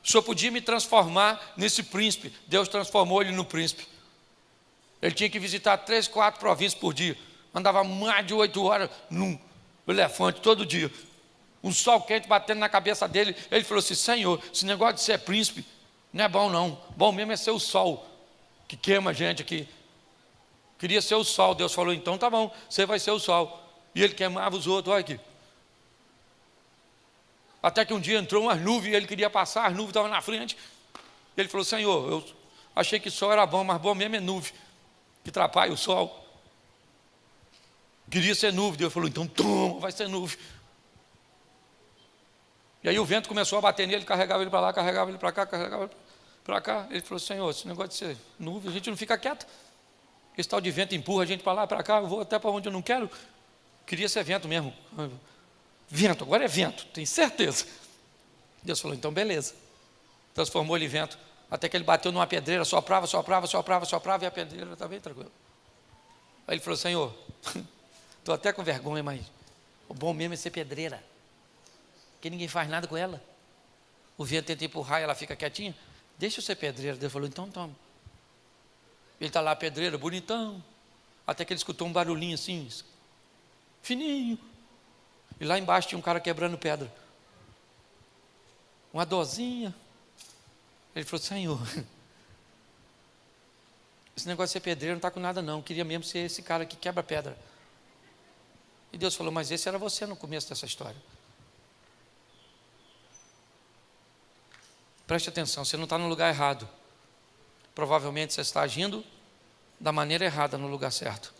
O Senhor podia me transformar nesse príncipe. Deus transformou ele no príncipe. Ele tinha que visitar 3, 4 províncias por dia. Andava mais de 8 horas num elefante todo dia. Um sol quente batendo na cabeça dele. Ele falou assim: Senhor, esse negócio de ser príncipe não é bom não. Bom mesmo é ser o sol que queima a gente aqui. Queria ser o sol. Deus falou: então tá bom, você vai ser o sol. E ele queimava os outros, olha aqui. Até que um dia entrou umas nuvens e ele queria passar, as nuvens estavam na frente. Ele falou: Senhor, eu achei que o sol era bom, mas bom mesmo é nuvem, que atrapalha o sol. Queria ser nuvem. Deus falou: então toma, vai ser nuvem. E aí o vento começou a bater nele, carregava ele para lá, carregava ele para cá, carregava ele para cá. Ele falou: Senhor, esse negócio de ser nuvem, a gente não fica quieto. Esse tal de vento empurra a gente para lá, para cá, eu vou até para onde eu não quero. Queria ser vento mesmo. Vento, agora é vento, tenho certeza. Deus falou: então beleza. transformou ele em vento, até que ele bateu numa pedreira, soprava, e a pedreira está bem tranquila. Aí ele falou: Senhor, estou até com vergonha, mas o bom mesmo é ser pedreira, porque ninguém faz nada com ela. O vento tenta empurrar e ela fica quietinha. Deixa eu ser pedreira. Deus falou: então toma. Ele está lá, pedreira, bonitão, até que ele escutou um barulhinho assim, fininho, e lá embaixo tinha um cara quebrando pedra, uma dorzinha. Ele falou: Senhor, esse negócio de ser pedreiro não está com nada não, eu queria mesmo ser esse cara que quebra pedra. E Deus falou: mas esse era você no começo dessa história. Preste atenção, você não está no lugar errado. Provavelmente você está agindo da maneira errada no lugar certo.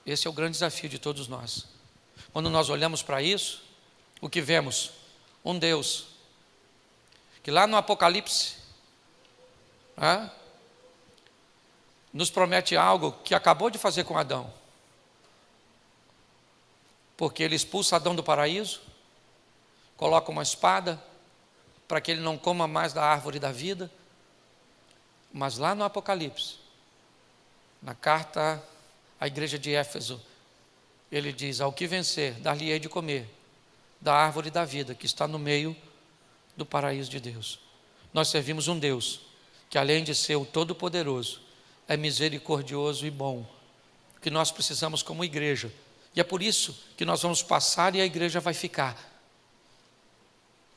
Esse é o grande desafio de todos nós. Quando nós olhamos para isso, o que vemos? Um Deus que lá no Apocalipse nos promete algo que acabou de fazer com Adão. Porque ele expulsa Adão do paraíso, coloca uma espada para que ele não coma mais da árvore da vida. Mas lá no Apocalipse, na carta à igreja de Éfeso, ele diz: ao que vencer, dar-lhe-ei de comer da árvore da vida que está no meio do paraíso de Deus. Nós servimos um Deus que, além de ser o Todo-Poderoso, é misericordioso e bom, que nós precisamos como igreja. E é por isso que nós vamos passar e a igreja vai ficar.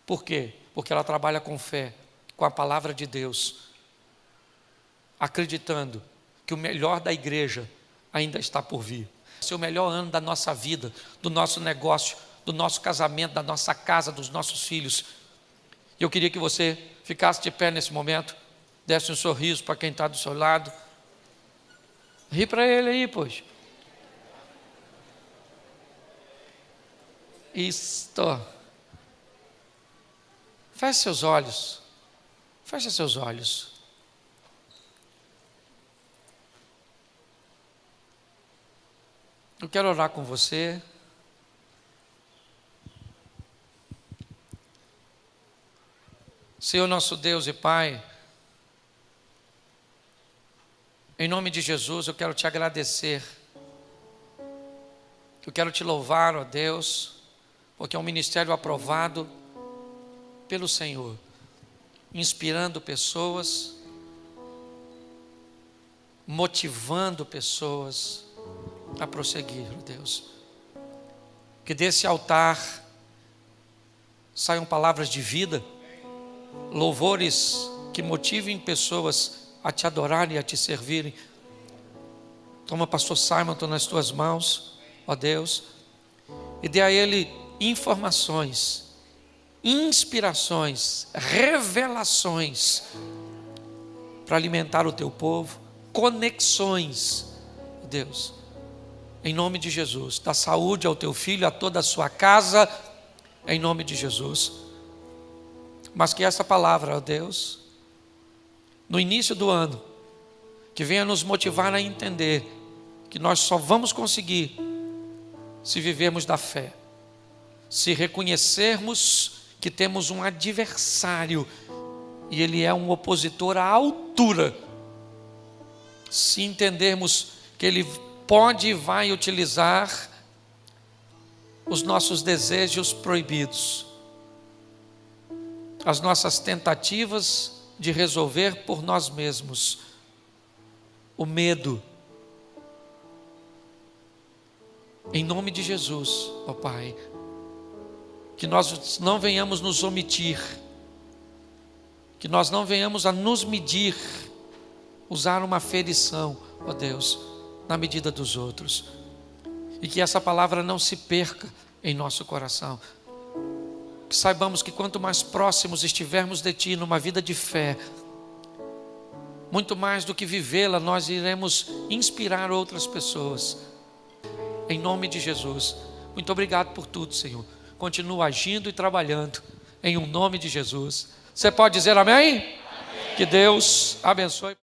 Por quê? Porque ela trabalha com fé, com a palavra de Deus, acreditando que o melhor da igreja ainda está por vir. Esse é o melhor ano da nossa vida, do nosso negócio, do nosso casamento, da nossa casa, dos nossos filhos. E eu queria que você ficasse de pé nesse momento, desse um sorriso para quem está do seu lado. Ri para ele aí, pois. Isto. Feche seus olhos. Feche seus olhos. Eu quero orar com você. Senhor nosso Deus e Pai, em nome de Jesus eu quero te agradecer. Eu quero te louvar, ó Deus, porque é um ministério aprovado pelo Senhor, inspirando pessoas, motivando pessoas a prosseguir, ó Deus. Que desse altar saiam palavras de vida, louvores que motivem pessoas a te adorarem e a te servirem. Toma pastor Simon nas tuas mãos, ó Deus, e dê a ele informações, inspirações, revelações para alimentar o teu povo, conexões, Deus, em nome de Jesus. Dá saúde ao teu filho, a toda a sua casa, em nome de Jesus. Mas que essa palavra, ó Deus, no início do ano, que venha nos motivar a entender que nós só vamos conseguir se vivermos da fé, se reconhecermos que temos um adversário e ele é um opositor à altura, se entendermos que ele pode e vai utilizar os nossos desejos proibidos, as nossas tentativas de resolver por nós mesmos, o medo. Em nome de Jesus, ó Pai, que nós não venhamos nos omitir, que nós não venhamos a nos medir, usar uma ferição, ó Deus, na medida dos outros, e que essa palavra não se perca em nosso coração. Que saibamos que quanto mais próximos estivermos de Ti numa vida de fé, muito mais do que vivê-la, nós iremos inspirar outras pessoas. Em nome de Jesus, muito obrigado por tudo, Senhor. Continua agindo e trabalhando, em um nome de Jesus. Você pode dizer amém? Amém. Que Deus abençoe.